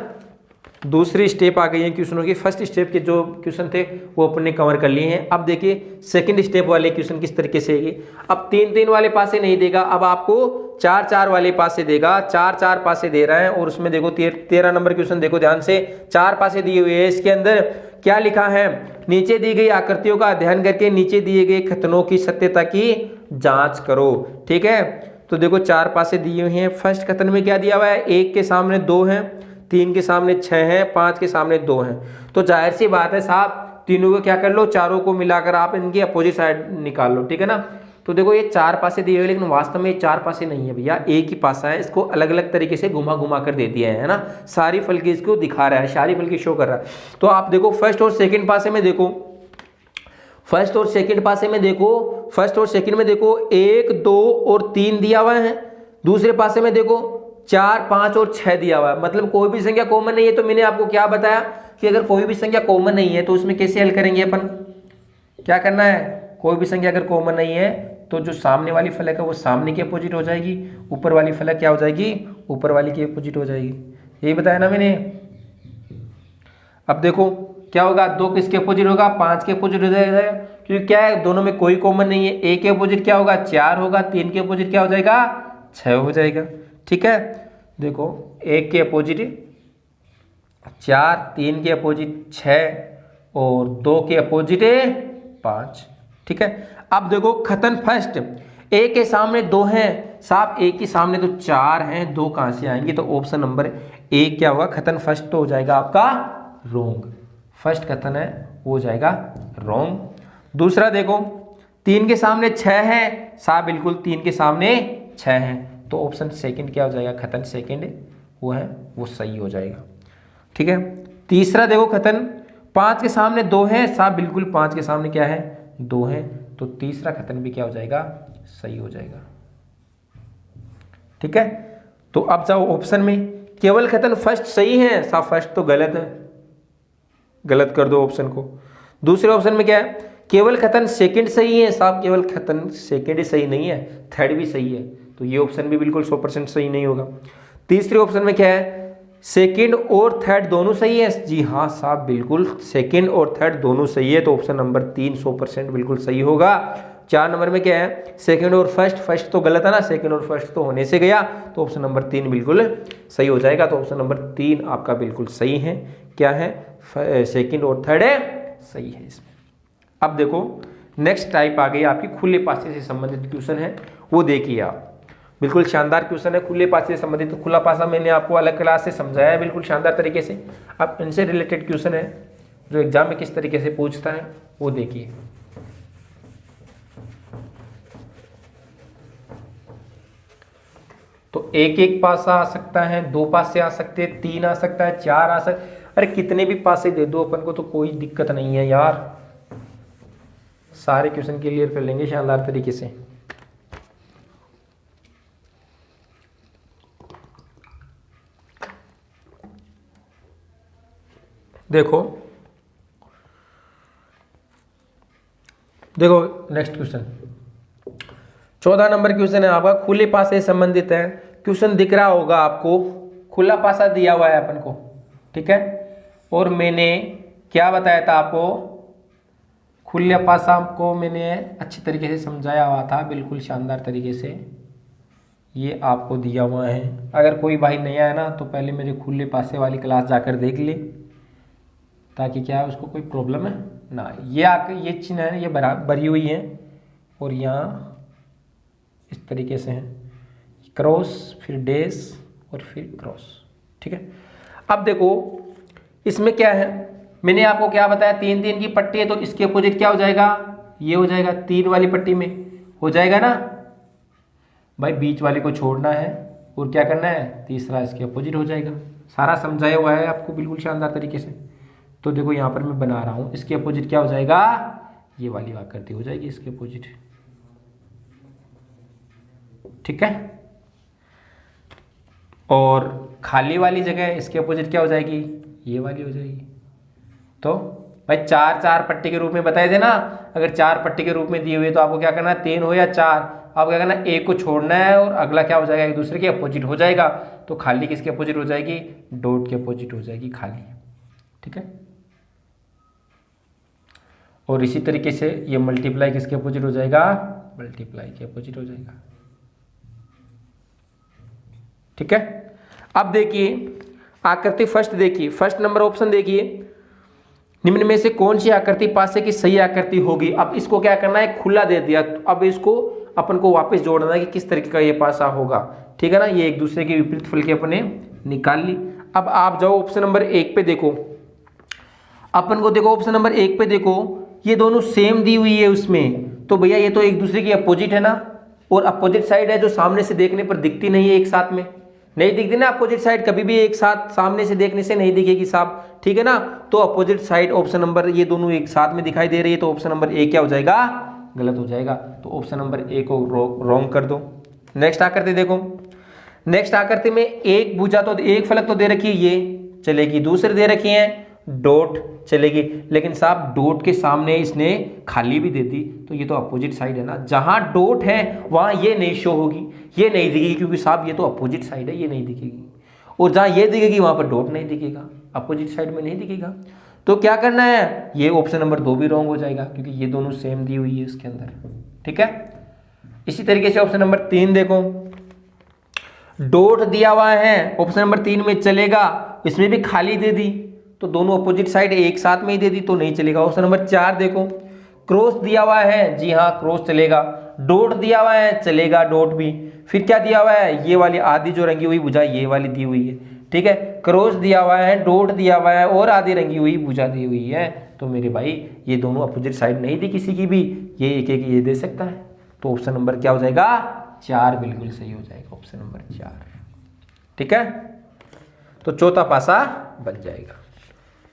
दूसरी स्टेप आ गई है क्वेश्चनों की, फर्स्ट स्टेप के जो क्वेश्चन थे वो अपने कवर कर लिए हैं। अब देखिए सेकंड स्टेप वाले क्वेश्चन किस तरीके से है। अब 3-3 वाले पासे नहीं देगा, अब आपको 4-4 वाले पासे देगा, 4-4 पासे दे रहा है। और उसमें देखो 13 नंबर क्वेश्चन देखो ध्यान से, 4 पासे दिए हुए हैं, इसके अंदर क्या लिखा है, नीचे दी गई आकृतियों का अध्ययन करके नीचे दिए गए कथनों की सत्यता की जांच करो। ठीक है, तो देखो 4 पासे दिए हुए हैं। फर्स्ट कथन में क्या दिया हुआ है, 1 के सामने 2 है, 3 के सामने 6 है, 5 के सामने 2 है। तो जाहिर सी बात है साहब, तीनों को क्या कर लो, चारों को मिलाकर आप इनकी अपोजिट साइड निकाल लो, ठीक है ना। तो देखो ये चार पासे दिए हुए, लेकिन वास्तव में ये चार पासे नहीं है भैया, एक ही पासा है। इसको अलग अलग तरीके से घुमा घुमा कर दे दिया है ना, सारी फल की इसको दिखा रहा है, सारी फल की शो कर रहा है। तो आप देखो फर्स्ट और सेकंड पासे में देखो, फर्स्ट और सेकंड पासे में देखो, फर्स्ट और सेकंड में देखो 1 2 और 3 दिया हुआ है। दूसरे पासे में देखो 4 5 और 6 दिया हुआ है, मतलब कोई भी संख्या कॉमन नहीं है। तो मैंने आपको क्या बताया कि अगर कोई भी संख्या कॉमन नहीं है तो उसमें कैसे हल करेंगे अपन, क्या करना है, कोई भी संख्या अगर कॉमन नहीं है तो जो सामने वाली फलक है वो सामने की अपोजिट हो जाएगी, ऊपर वाली फलक क्या हो जाएगी, ऊपर वाली की अपोजिट हो जाएगी। यही बताया ना मैंने। अब देखो क्या होगा, 2 किसके अपोजिट होगा, 5 के अपोजिट हो जाएगा, क्योंकि क्या है दोनों में कोई कॉमन नहीं है। 1 के अपोजिट क्या होगा, 4 होगा, 3 के अपोजिट क्या हो जाएगा, 6 हो जाएगा। ठीक है, देखो 1 के अपोजिट 4, 3 के अपोजिट 6 और 2 के अपोजिट 5। ठीक है, अब देखो खतन फर्स्ट, एक के सामने 2 हैं साहब, एक के सामने तो 4 हैं, 2 कहां से आएंगे, तो ऑप्शन नंबर 1 क्या होगा, खतन फर्स्ट तो हो जाएगा आपका रोंग, फर्स्ट कथन है वो हो जाएगा रोंग। दूसरा देखो 3 के सामने 6 है साहब, बिल्कुल 3 के सामने 6 है, तो ऑप्शन सेकंड क्या हो जाएगा, खतन सेकंड वो है वो सही हो जाएगा। ठीक है, तीसरा देखो खतन 5 के सामने 2 है साहब, बिल्कुल 5 के सामने क्या है, 2 है, तो तीसरा खतन भी क्या हो जाएगा, सही हो जाएगा। ठीक है, तो अब जाओ ऑप्शन में, केवल खतन फर्स्ट सही है साहब, फर्स्ट तो गलत है, गलत कर दो ऑप्शन को। दूसरे ऑप्शन में क्या है, केवल खतन सेकंड सही है साहब, केवल खतन सेकंड सही नहीं है, थर्ड भी सही है, तो ये ऑप्शन भी बिल्कुल 100% सही नहीं होगा। तीसरे ऑप्शन में क्या है, सेकंड और थर्ड दोनों सही है, जी हाँ साहब बिल्कुल सेकंड और थर्ड दोनों सही है, तो ऑप्शन नंबर 3 100% बिल्कुल सही होगा। 4 नंबर में क्या है, सेकंड और फर्स्ट, फर्स्ट तो गलत है ना, सेकंड और फर्स्ट तो होने से गया, तो ऑप्शन नंबर 3 बिल्कुल सही हो जाएगा। तो ऑप्शन नंबर 3 आपका बिल्कुल सही है, क्या है, सेकंड और थर्ड है सही है इसमें। अब देखो नेक्स्ट टाइप आ गई आपकी खुले पासे से संबंधित क्वेश्चन है, वो देखिए आप, बिल्कुल शानदार क्वेश्चन है खुले पासे से संबंधित। तो खुला पासा मैंने आपको अलग क्लास से समझाया है बिल्कुल शानदार तरीके से। अब इनसे रिलेटेड क्वेश्चन है जो एग्जाम में किस तरीके से पूछता है वो देखिए। तो एक एक पासा आ सकता है, 2 पासे आ सकते हैं, 3 आ सकता है, 4 आ सकता है, अरे कितने भी पासे दे दो अपन को तो कोई दिक्कत नहीं है यार, सारे क्वेश्चन क्लियर कर लेंगे शानदार तरीके से। देखो देखो नेक्स्ट क्वेश्चन 14 नंबर क्वेश्चन है आपका, खुले पासे से संबंधित है। क्वेश्चन दिख रहा होगा आपको, खुला पासा दिया हुआ है अपन को, ठीक है, और मैंने क्या बताया था आपको, खुले पासा को मैंने अच्छी तरीके से समझाया हुआ था बिल्कुल शानदार तरीके से, ये आपको दिया हुआ है। अगर कोई भाई नया है ना तो पहले मेरे खुले पासे वाली क्लास जाकर देख ले, ताकि क्या है उसको कोई प्रॉब्लम है ना। ये आकर ये चिन्ह है, ये भरी हुई है और यहाँ इस तरीके से है, क्रॉस फिर डैश और फिर क्रॉस, ठीक है। अब देखो इसमें क्या है, मैंने आपको क्या बताया, 3 3 की पट्टी है तो इसके अपोजिट क्या हो जाएगा, ये हो जाएगा, 3 वाली पट्टी में हो जाएगा ना भाई, बीच वाले को छोड़ना है और क्या करना है, तीसरा इसके अपोजिट हो जाएगा। सारा समझाया हुआ है आपको बिल्कुल शानदार तरीके से। तो देखो यहाँ पर मैं बना रहा हूँ, इसके अपोजिट क्या हो जाएगा, ये वाली आकृति हो जाएगी इसके अपोजिट, ठीक है। और खाली वाली जगह इसके अपोजिट क्या हो जाएगी, ये वाली हो जाएगी। तो भाई 4 4 पट्टी के रूप में बताए थे ना, अगर 4 पट्टी के रूप में दिए हुए तो आपको क्या करना है, 3 हो या 4, आपको क्या करना है, एक को छोड़ना है और अगला क्या हो जाएगा, एक दूसरे के अपोजिट हो जाएगा। तो खाली किसके अपोजिट हो जाएगी, डॉट के अपोजिट हो जाएगी खाली, ठीक है। और इसी तरीके से ये मल्टीप्लाई किसके अपोजिट हो जाएगा, मल्टीप्लाई के अपोजिट हो जाएगा, ठीक है। अब देखिए आकृति फर्स्ट देखिए, फर्स्ट नंबर ऑप्शन देखिए, निम्न में से कौन सी आकृति पासे की सही आकृति होगी। अब इसको क्या करना है, खुला दे दिया, तो अब इसको अपन को वापस जोड़ना है कि किस तरीके का ये पासा होगा, ठीक है ना। ये एक दूसरे के विपरीत फल के अपने निकाल ली। अब आप जाओ ऑप्शन नंबर 1 पे देखो, अपन को देखो ऑप्शन नंबर 1 पे देखो, ये दोनों सेम दी हुई है उसमें, तो भैया ये तो एक दूसरे की अपोजिट है ना, और अपोजिट साइड है जो सामने से देखने पर दिखती नहीं है एक साथ में, नहीं दिखती ना अपोजिट साइड, कभी भी एक साथ सामने से देखने से नहीं दिखेगी साहब, ठीक है ना। तो अपोजिट साइड ऑप्शन नंबर, ये दोनों एक साथ में दिखाई दे रही है, तो ऑप्शन नंबर ए क्या हो जाएगा, गलत हो जाएगा। तो ऑप्शन नंबर ए को रॉन्ग कर दो। नेक्स्ट आकर देखो, नेक्स्ट आकर में एक भुजा तो एक फलक तो दे रखी है, ये चलेगी, दूसरे दे रखी है डॉट चलेगी, लेकिन साहब डॉट के सामने इसने खाली भी दे दी, तो ये तो अपोजिट साइड है ना, जहां डॉट है वहां ये नहीं शो होगी, ये नहीं दिखेगी, क्योंकि साहब ये तो अपोजिट साइड है, ये नहीं दिखेगी, और जहां ये दिखेगी वहां पर डॉट नहीं दिखेगा, अपोजिट साइड में नहीं दिखेगा। तो क्या करना है, ये ऑप्शन नंबर 2 भी रॉन्ग हो जाएगा, क्योंकि ये दोनों सेम दी हुई है इसके अंदर, ठीक है। इसी तरीके से ऑप्शन नंबर 3 देखो, डॉट दिया हुआ है, ऑप्शन नंबर 3 में चलेगा, इसमें भी खाली दे दी, तो दोनों अपोजिट साइड एक साथ में ही दे दी, तो नहीं चलेगा। ऑप्शन नंबर 4 देखो, क्रॉस दिया हुआ है, जी हाँ क्रॉस चलेगा, डॉट दिया हुआ है, चलेगा डॉट भी, फिर क्या दिया हुआ है, ये वाली आधी जो रंगी हुई भुजा ये वाली दी हुई है, ठीक है, क्रॉस दिया हुआ है, डॉट दिया हुआ है, और आधी रंगी हुई भुजा दी हुई है, तो मेरे भाई ये दोनों अपोजिट साइड नहीं दी किसी की भी, ये एक एक ये दे सकता है, तो ऑप्शन नंबर क्या हो जाएगा, 4 बिल्कुल सही हो जाएगा, ऑप्शन नंबर 4, ठीक है। तो चौथा पासा बन जाएगा।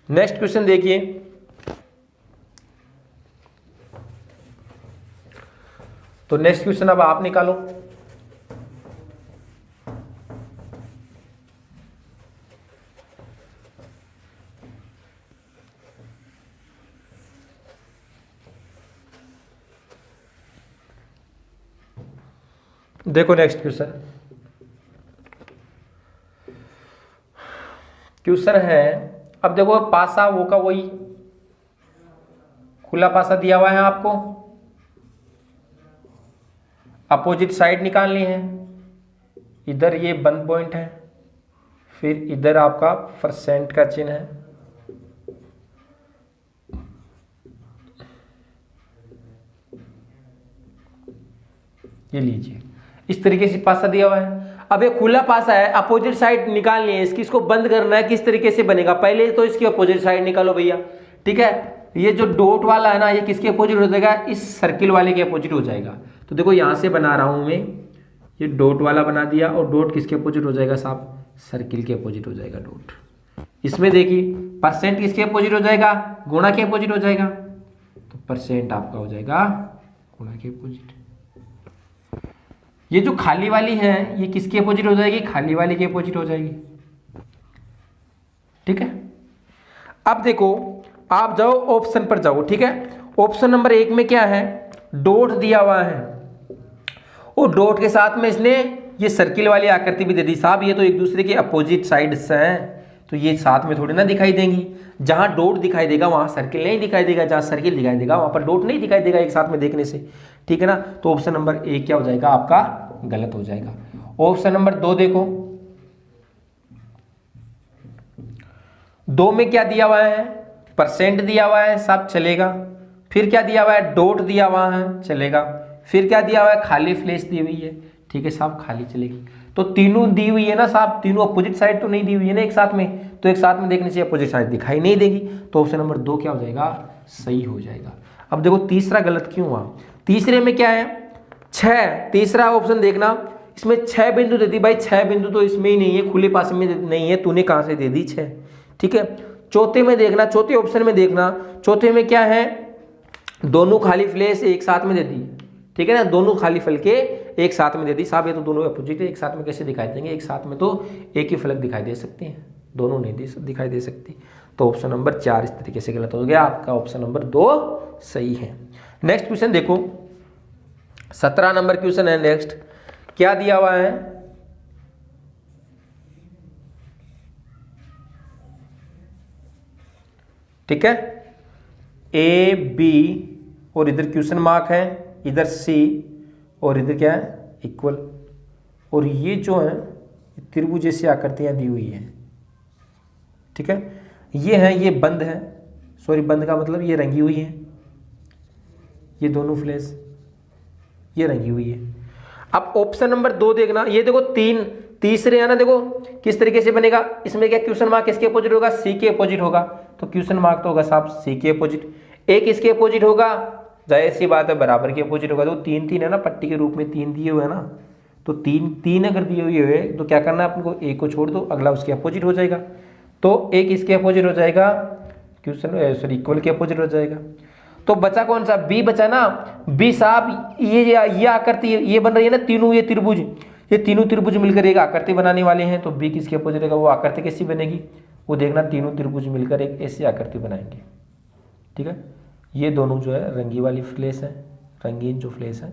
नेक्स्ट क्वेश्चन देखिए, तो नेक्स्ट क्वेश्चन अब आप निकालो। देखो नेक्स्ट क्वेश्चन, क्वेश्चन है, अब देखो पासा वो का वही खुला पासा दिया हुआ है आपको, अपोजिट साइड निकालनी है, इधर ये बंद पॉइंट है, फिर इधर आपका परसेंट का चिन्ह है, ये लीजिए, इस तरीके से पासा दिया हुआ है। अब ये खुला पासा है, अपोजिट साइड निकालनी है इसकी, इसको बंद करना है, किस तरीके से बनेगा, पहले तो इसकी अपोजिट साइड निकालो भैया, ठीक है। ये जो डॉट वाला है ना, ये किसके अपोजिट हो जाएगा, इस सर्किल वाले के अपोजिट हो जाएगा। तो देखो यहां से बना रहा हूं मैं, ये डॉट वाला बना दिया, और डॉट किसके अपोजिट हो जाएगा साहब, सर्किल के अपोजिट हो जाएगा डॉट। इसमें देखिए परसेंट किसके अपोजिट हो जाएगा, गुणा के अपोजिट हो जाएगा, तो परसेंट आपका हो जाएगा गुणा के अपोजिट। ये जो खाली वाली है ये किसके अपोजिट हो जाएगी, खाली वाली के अपोजिट हो जाएगी, ठीक है। अब देखो आप जाओ ऑप्शन पर जाओ, ठीक है। ऑप्शन नंबर 1 में क्या है, डॉट दिया हुआ है, और डॉट के साथ में इसने ये सर्किल वाली आकृति भी दे दी, साहब ये तो एक दूसरे के अपोजिट साइड से हैं, तो ये साथ में थोड़ी ना दिखाई देंगी, जहां डॉट दिखाई देगा वहां सर्किल नहीं दिखाई देगा, जहां सर्किल दिखाई देगा वहां पर डॉट नहीं दिखाई देगा एक साथ में देखने से, ठीक है ना। तो ऑप्शन नंबर 1 क्या हो जाएगा आपका, गलत हो जाएगा। ऑप्शन नंबर 2 देखो, 2 में क्या दिया हुआ है, परसेंट दिया हुआ है, सब चलेगा, फिर क्या दिया हुआ है, डॉट दिया हुआ है, चलेगा, फिर क्या दिया हुआ है, खाली फ्लैश दी हुई है, ठीक है साहब खाली चलेगी। तो तीनों दी हुई है ना साहब, तीनों अपोजिट साइड तो नहीं दी हुई है ना एक साथ में, तो एक साथ में देखने से अपोजिट साइड दिखाई नहीं देगी, तो ऑप्शन नंबर 2 क्या हो जाएगा, सही हो जाएगा। अब देखो तीसरा गलत क्यों हुआ, तीसरे में क्या है, 6, तीसरा ऑप्शन देखना, इसमें 6 बिंदु दे दी, भाई 6 बिंदु तो इसमें ही नहीं है, खुले पासे में नहीं है, तूने कहां से दे दी 6, ठीक है। चौथे में देखना, चौथे ऑप्शन में देखना, चौथे में क्या है, दोनों खाली फ्लैश एक साथ में दे दी, ठीक है ना, दोनों खाली फलके एक साथ में दे दी, साहब ये तो दोनों अपोजिट है, एक साथ में कैसे दिखाई देंगे, एक साथ में तो एक ही फलक दिखाई दे सकते हैं, दोनों नहीं दिखाई दे सकती, तो ऑप्शन नंबर 4 इस तरीके से गलत हो गया, आपका ऑप्शन नंबर 2 सही है। नेक्स्ट क्वेश्चन देखो, 17 नंबर क्वेश्चन है। नेक्स्ट क्या दिया हुआ है, ठीक है, ए बी और इधर क्वेश्चन मार्क है, इधर सी और इधर क्या है, इक्वल, और ये जो है त्रिभुज जैसी आकृतियां दी हुई है, ठीक है, ये है, ये बंद है, सॉरी बंद का मतलब ये रंगी हुई है, ये दोनों फ्लैश ये रंगी हुई है। अब ऑप्शन नंबर 2 देखना, ये देखो तीसरे है ना, देखो किस तरीके से बनेगा, इसमें क्या क्वेश्चन मार्क किसके अपोजिट होगा, सी के अपोजिट होगा, तो क्वेश्चन मार्क तो होगा साहब सी के अपोजिट। एक इसके अपोजिट होगा, जाहिर सी बात है बराबर के अपोजिट होगा। तो तीन तीन है ना, पट्टी के रूप में तीन दिए हुए है ना, तो तीन तीन अगर दिए हुए है तो क्या करना है आपको, एक को छोड़ दो, अगला उसके अपोजिट हो जाएगा। तो एक इसके अपोजिट हो जाएगा, क्वेश्चन सॉरी इक्वल के अपोजिट हो जाएगा। तो बचा कौन सा, बी बचा ना। बी साहब ये आकृति ये बन रही है ना, तीनों ये त्रिभुज, ये तीनों त्रिभुज मिलकर एक आकृति बनाने वाले हैं। तो बी किसके अपोजिट रहेगा, वो आकृति कैसी बनेगी, वो देखना, तीनों त्रिभुज मिलकर एक ऐसी आकृति बनाएंगे। ठीक है, ये दोनों जो है रंगी वाली फ्लैश है, रंगीन जो फ्लैश है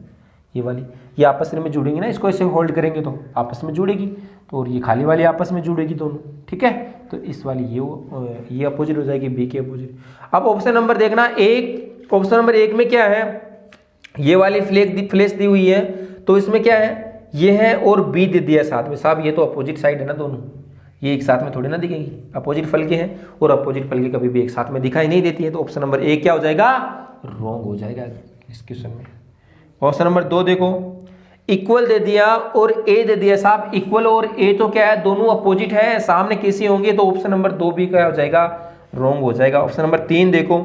ये वाली, ये आपस में जुड़ेंगी ना, इसको ऐसे होल्ड करेंगे तो आपस में जुड़ेगी, तो और ये खाली वाली आपस में जुड़ेगी दोनों। ठीक है, तो इस वाली ये अपोजिट हो जाएगी बी के अपोजिट। अब ऑप्शन नंबर देखना एक, ऑप्शन नंबर एक में क्या है, ये वाली फ्लैश दी हुई है, तो इसमें क्या है, ये है और बी दे दिया साथ में। साहब ये तो अपोजिट साइड है ना दोनों, ये एक साथ में थोड़ी ना दिखेंगी, अपोजिट फल के हैं और अपोजिट फल के कभी भी एक साथ में दिखाई नहीं देती है। तो ऑप्शन नंबर ए क्या हो जाएगा, रॉन्ग हो जाएगा इस क्वेश्चन में। ऑप्शन नंबर दो देखो, इक्वल दे दिया और ए दे दिया। साहब इक्वल और ए तो क्या है, दोनों अपोजिट है, सामने कैसे होंगे, तो ऑप्शन नंबर दो भी क्या हो जाएगा, रॉन्ग हो जाएगा। ऑप्शन नंबर तीन देखो,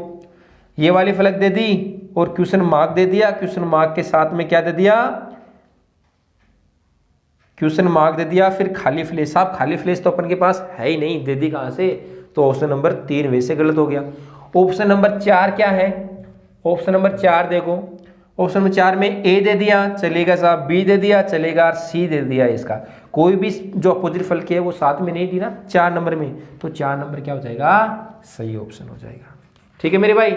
ये वाली फलक दे दी और क्वेश्चन मार्क दे दिया, क्वेश्चन मार्क के साथ में क्या दे दिया, क्वेश्चन मार्क दे दिया, फिर खाली फ्लैश। साहब खाली फ्लैश तो अपन के पास है ही नहीं, दे दी कहां से, तो ऑप्शन नंबर तीन वैसे गलत हो गया। ऑप्शन नंबर चार क्या है, ऑप्शन नंबर चार देखो, ऑप्शन नंबर चार में ए दे दिया चलेगा साहब, बी दे दिया चलेगा, सी दे दिया। इसका कोई भी जो अपोजिट फल के है वो साथ में नहीं दी ना चार नंबर में, तो चार नंबर क्या हो जाएगा, सही ऑप्शन हो जाएगा। ठीक है मेरे भाई,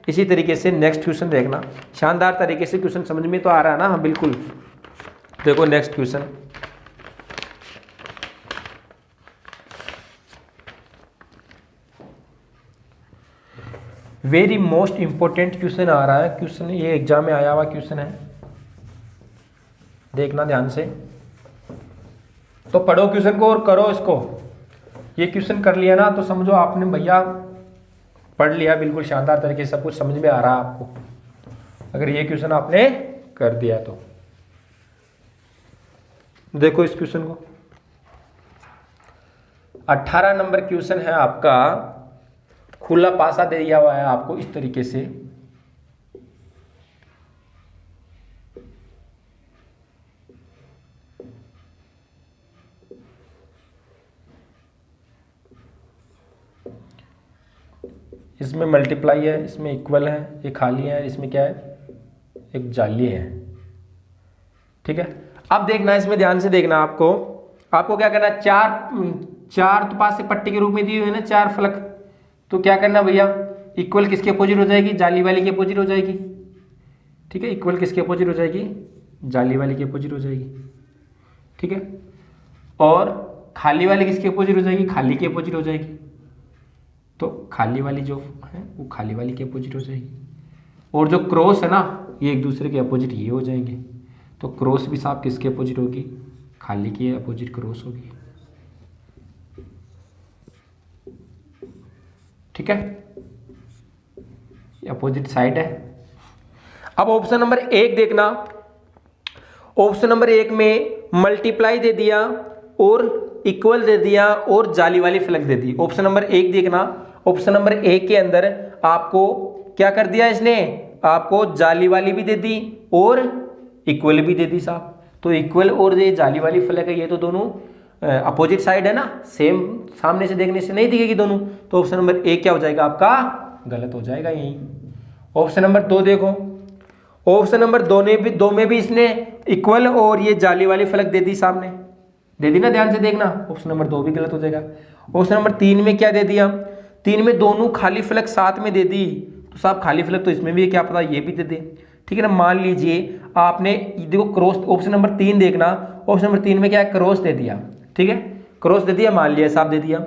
इसी तरीके से नेक्स्ट क्वेश्चन देखना, शानदार तरीके से क्वेश्चन समझ में तो आ रहा है ना, हाँ बिल्कुल। देखो next question, very most important question आ रहा है, क्वेश्चन ये एग्जाम में आया हुआ क्वेश्चन है, देखना ध्यान से। तो पढ़ो क्वेश्चन को और करो इसको, ये क्वेश्चन कर लिया ना तो समझो आपने भैया पढ़ लिया, बिल्कुल शानदार तरीके से सब कुछ समझ में आ रहा है आपको, अगर ये क्वेश्चन आपने कर दिया तो। देखो इस क्वेश्चन को, 18 नंबर क्वेश्चन है आपका, खुला पासा दे दिया हुआ है आपको इस तरीके से। इसमें मल्टीप्लाई है, इसमें इक्वल है, ये खाली है, इसमें क्या है, एक जाली है। ठीक है, अब देखना इसमें ध्यान से देखना, आपको क्या करना है, चार तो पास से पट्टी के रूप में दी हुई है ना चार फलक, तो क्या करना भैया, इक्वल किसके अपोजिट हो जाएगी, जाली वाली के अपोजिट हो जाएगी। ठीक है, इक्वल किसके अपोजिट हो जाएगी, जाली वाली के अपोजिट हो जाएगी। ठीक है, और खाली वाली किसके अपोजिट हो जाएगी, खाली के अपोजिट हो जाएगी। तो खाली वाली जो है वो खाली वाली के अपोजिट हो जाएगी, और जो क्रॉस है ना ये एक दूसरे के अपोजिट ये हो जाएंगे। तो क्रॉस भी साहब किसके अपोजिट होगी, खाली के अपोजिट क्रॉस होगी। ठीक है, अपोजिट साइड है। अब ऑप्शन नंबर एक देखना, ऑप्शन नंबर एक में मल्टीप्लाई दे दिया और इक्वल दे दिया और जाली वाली फलक दे दी। ऑप्शन नंबर एक देखना, ऑप्शन नंबर एक के अंदर आपको क्या कर दिया इसने, आपको जाली वाली भी दे दी और इक्वल भी दे दी साहब। तो इक्वल और ये जाली वाली फलक है, ये तो दोनों अपोजिट साइड है ना, सेम सामने से देखने से नहीं दिखेगी दोनों, तो ऑप्शन नंबर एक क्या हो जाएगा आपका, गलत हो जाएगा यही। ऑप्शन नंबर दो देखो, ऑप्शन नंबर दो में भी इसने इक्वल और ये जाली वाली फलक दे दी, सामने दे दी ना, ध्यान से देखना, ऑप्शन नंबर दो भी गलत हो जाएगा। ऑप्शन नंबर तीन में क्या दे दिया, तीन में दोनों खाली फलक साथ में दे दी, तो साहब खाली फलक तो इसमें भी क्या पता ये भी दे दे। ठीक है ना, मान लीजिए आपने देखो क्रॉस, ऑप्शन नंबर तीन देखना, ऑप्शन नंबर तीन में क्या है, क्रॉस दे दिया। ठीक है, क्रॉस दे दिया, मान लिया साहब दे दिया।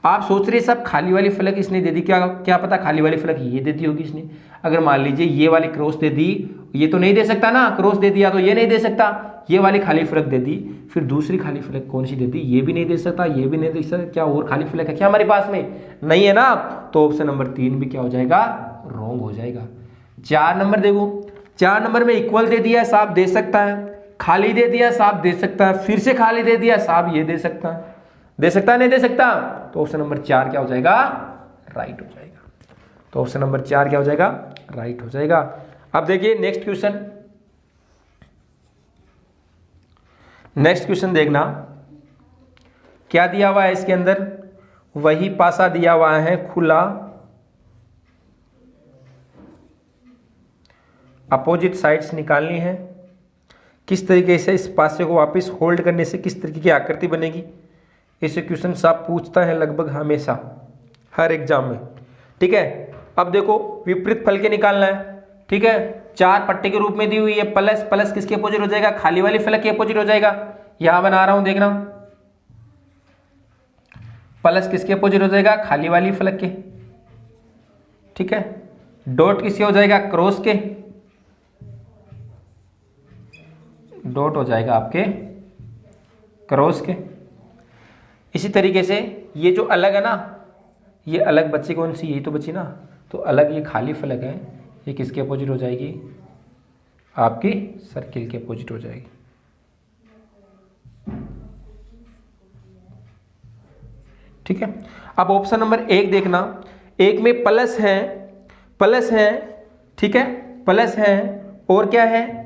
आप सोच रहे सब खाली वाली फलक इसने दे दी, क्या पता खाली वाली फलक ये दे दी होगी इसने। अगर मान लीजिए ये वाली क्रॉस दे दी, ये तो नहीं दे सकता ना, क्रॉस दे दिया तो ये नहीं दे सकता, ये वाली खाली फलक दे दी, फिर दूसरी खाली फलक कौन सी दे दी, ये भी नहीं दे सकता, ये भी नहीं दे सकता, क्या और खाली फलक है क्या हमारे पास में, नहीं है ना, तो ऑप्शन नंबर तीन भी क्या हो जाएगा, रॉन्ग हो जाएगा। चार नंबर देखो, चार नंबर में इक्वल दे दिया साहब दे सकता है, खाली दे दिया साहब दे सकता है, फिर से खाली दे दिया साहब ये दे सकता है, दे सकता है नहीं दे सकता, तो ऑप्शन नंबर चार क्या हो जाएगा, राइट हो जाएगा। तो ऑप्शन नंबर चार क्या हो जाएगा, राइट हो जाएगा। अब देखिए नेक्स्ट क्वेश्चन देखना, क्या दिया हुआ है इसके अंदर, वही पासा दिया हुआ है खुला, अपोजिट साइड्स निकालनी है। किस तरीके से इस पासे को वापस होल्ड करने से किस तरीके की आकृति बनेगी, ऐसे क्वेश्चन साहब पूछता है लगभग हमेशा हर एग्जाम में। ठीक है, अब देखो विपरीत फल के निकालना है। ठीक है, 4 पट्टे के रूप में दी हुई है, प्लस प्लस किसके अपोजिट हो जाएगा, खाली वाली फलक के अपोजिट हो जाएगा। यहां बना रहा हूं, देखना, प्लस किसके अपोजिट हो जाएगा, खाली वाली फलक के। ठीक है, डॉट किसके हो जाएगा, क्रॉस के, डॉट हो जाएगा आपके क्रॉस के। इसी तरीके से ये जो अलग है ना, ये अलग बच्ची कौन सी, यही तो बची ना, तो अलग ये खाली फलक है, ये किसके अपोजिट हो जाएगी, आपकी सर्किल के अपोजिट हो जाएगी। ठीक है, अब ऑप्शन नंबर 1 देखना, 1 में प्लस है, ठीक है, प्लस है और क्या है,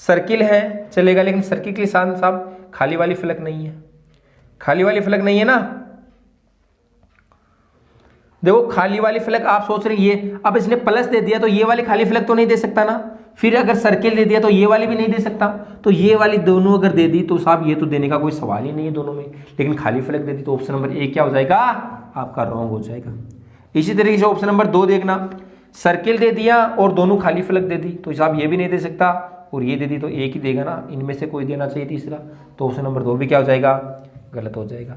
सर्किल है, चलेगा, लेकिन सर्किल के साथ साहब खाली वाली फलक नहीं है, खाली वाली फलक नहीं है ना। देखो खाली वाली फलक आप सोच रहे ये, अब इसने प्लस दे दिया तो ये वाली खाली फलक तो नहीं दे सकता ना, फिर अगर सर्किल दे दिया तो ये वाली भी नहीं दे सकता, तो ये वाली दोनों अगर दे दी तो साहब ये तो देने का कोई सवाल ही नहीं है दोनों में, लेकिन खाली फलक दे दी तो ऑप्शन नंबर 1 क्या हो जाएगा, आपका रॉन्ग हो जाएगा। इसी तरीके से ऑप्शन नंबर 2 देखना, सर्किल दे दिया और दोनों खाली फलक दे दी तो साहब ये भी नहीं दे सकता, और ये दे दी तो एक ही देगा ना, इनमें से कोई देना चाहिए तीसरा, तो ऑप्शन नंबर 2 भी क्या हो जाएगा, गलत हो जाएगा।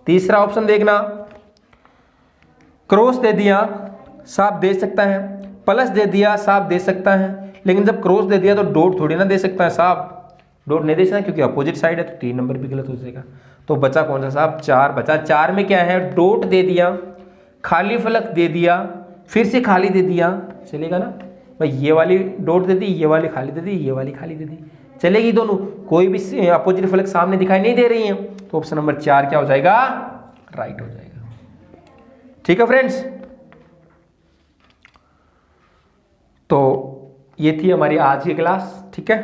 तीसरा ऑप्शन देखना, क्रॉस दे दिया साफ दे सकता है, प्लस दे दिया साफ दे सकता है, लेकिन जब क्रॉस दे दिया तो डॉट थोड़ी ना दे सकता है साहब, डॉट नहीं दे सकता क्योंकि अपोजिट साइड है, तो 3 नंबर भी गलत हो जाएगा। तो बचा कौन सा साहब, 4 बचा। 4 में क्या है, डॉट दे दिया, खाली फलक दे दिया, फिर से खाली दे दिया, चलेगा ना भाई, ये वाली डॉट दे दी, ये वाली खाली दे दी, ये वाली खाली दे दी, चलेगी दोनों, कोई भी अपोजिट फलक सामने दिखाई नहीं दे रही है, तो ऑप्शन नंबर 4 क्या हो जाएगा, राइट हो जाएगा। ठीक है फ्रेंड्स, तो ये थी हमारी आज की क्लास। ठीक है,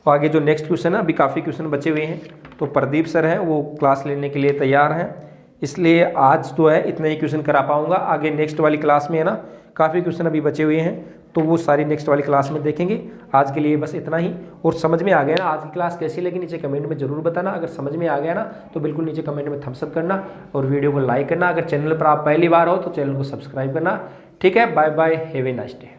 और आगे जो नेक्स्ट क्वेश्चन है, अभी काफ़ी क्वेश्चन बचे हुए हैं, तो प्रदीप सर हैं वो क्लास लेने के लिए तैयार हैं, इसलिए आज तो है इतने ही क्वेश्चन करा पाऊंगा। आगे नेक्स्ट वाली क्लास में है ना काफ़ी क्वेश्चन अभी बचे हुए हैं, तो वो सारी नेक्स्ट वाली क्लास में देखेंगे। आज के लिए बस इतना ही, और समझ में आ गया ना आज की क्लास कैसी लगी, नीचे कमेंट में जरूर बताना। अगर समझ में आ गया ना तो बिल्कुल नीचे कमेंट में थम्स अप करना और वीडियो को लाइक करना। अगर चैनल पर आप पहली बार हो तो चैनल को सब्सक्राइब करना। ठीक है, bye bye, have a nice day.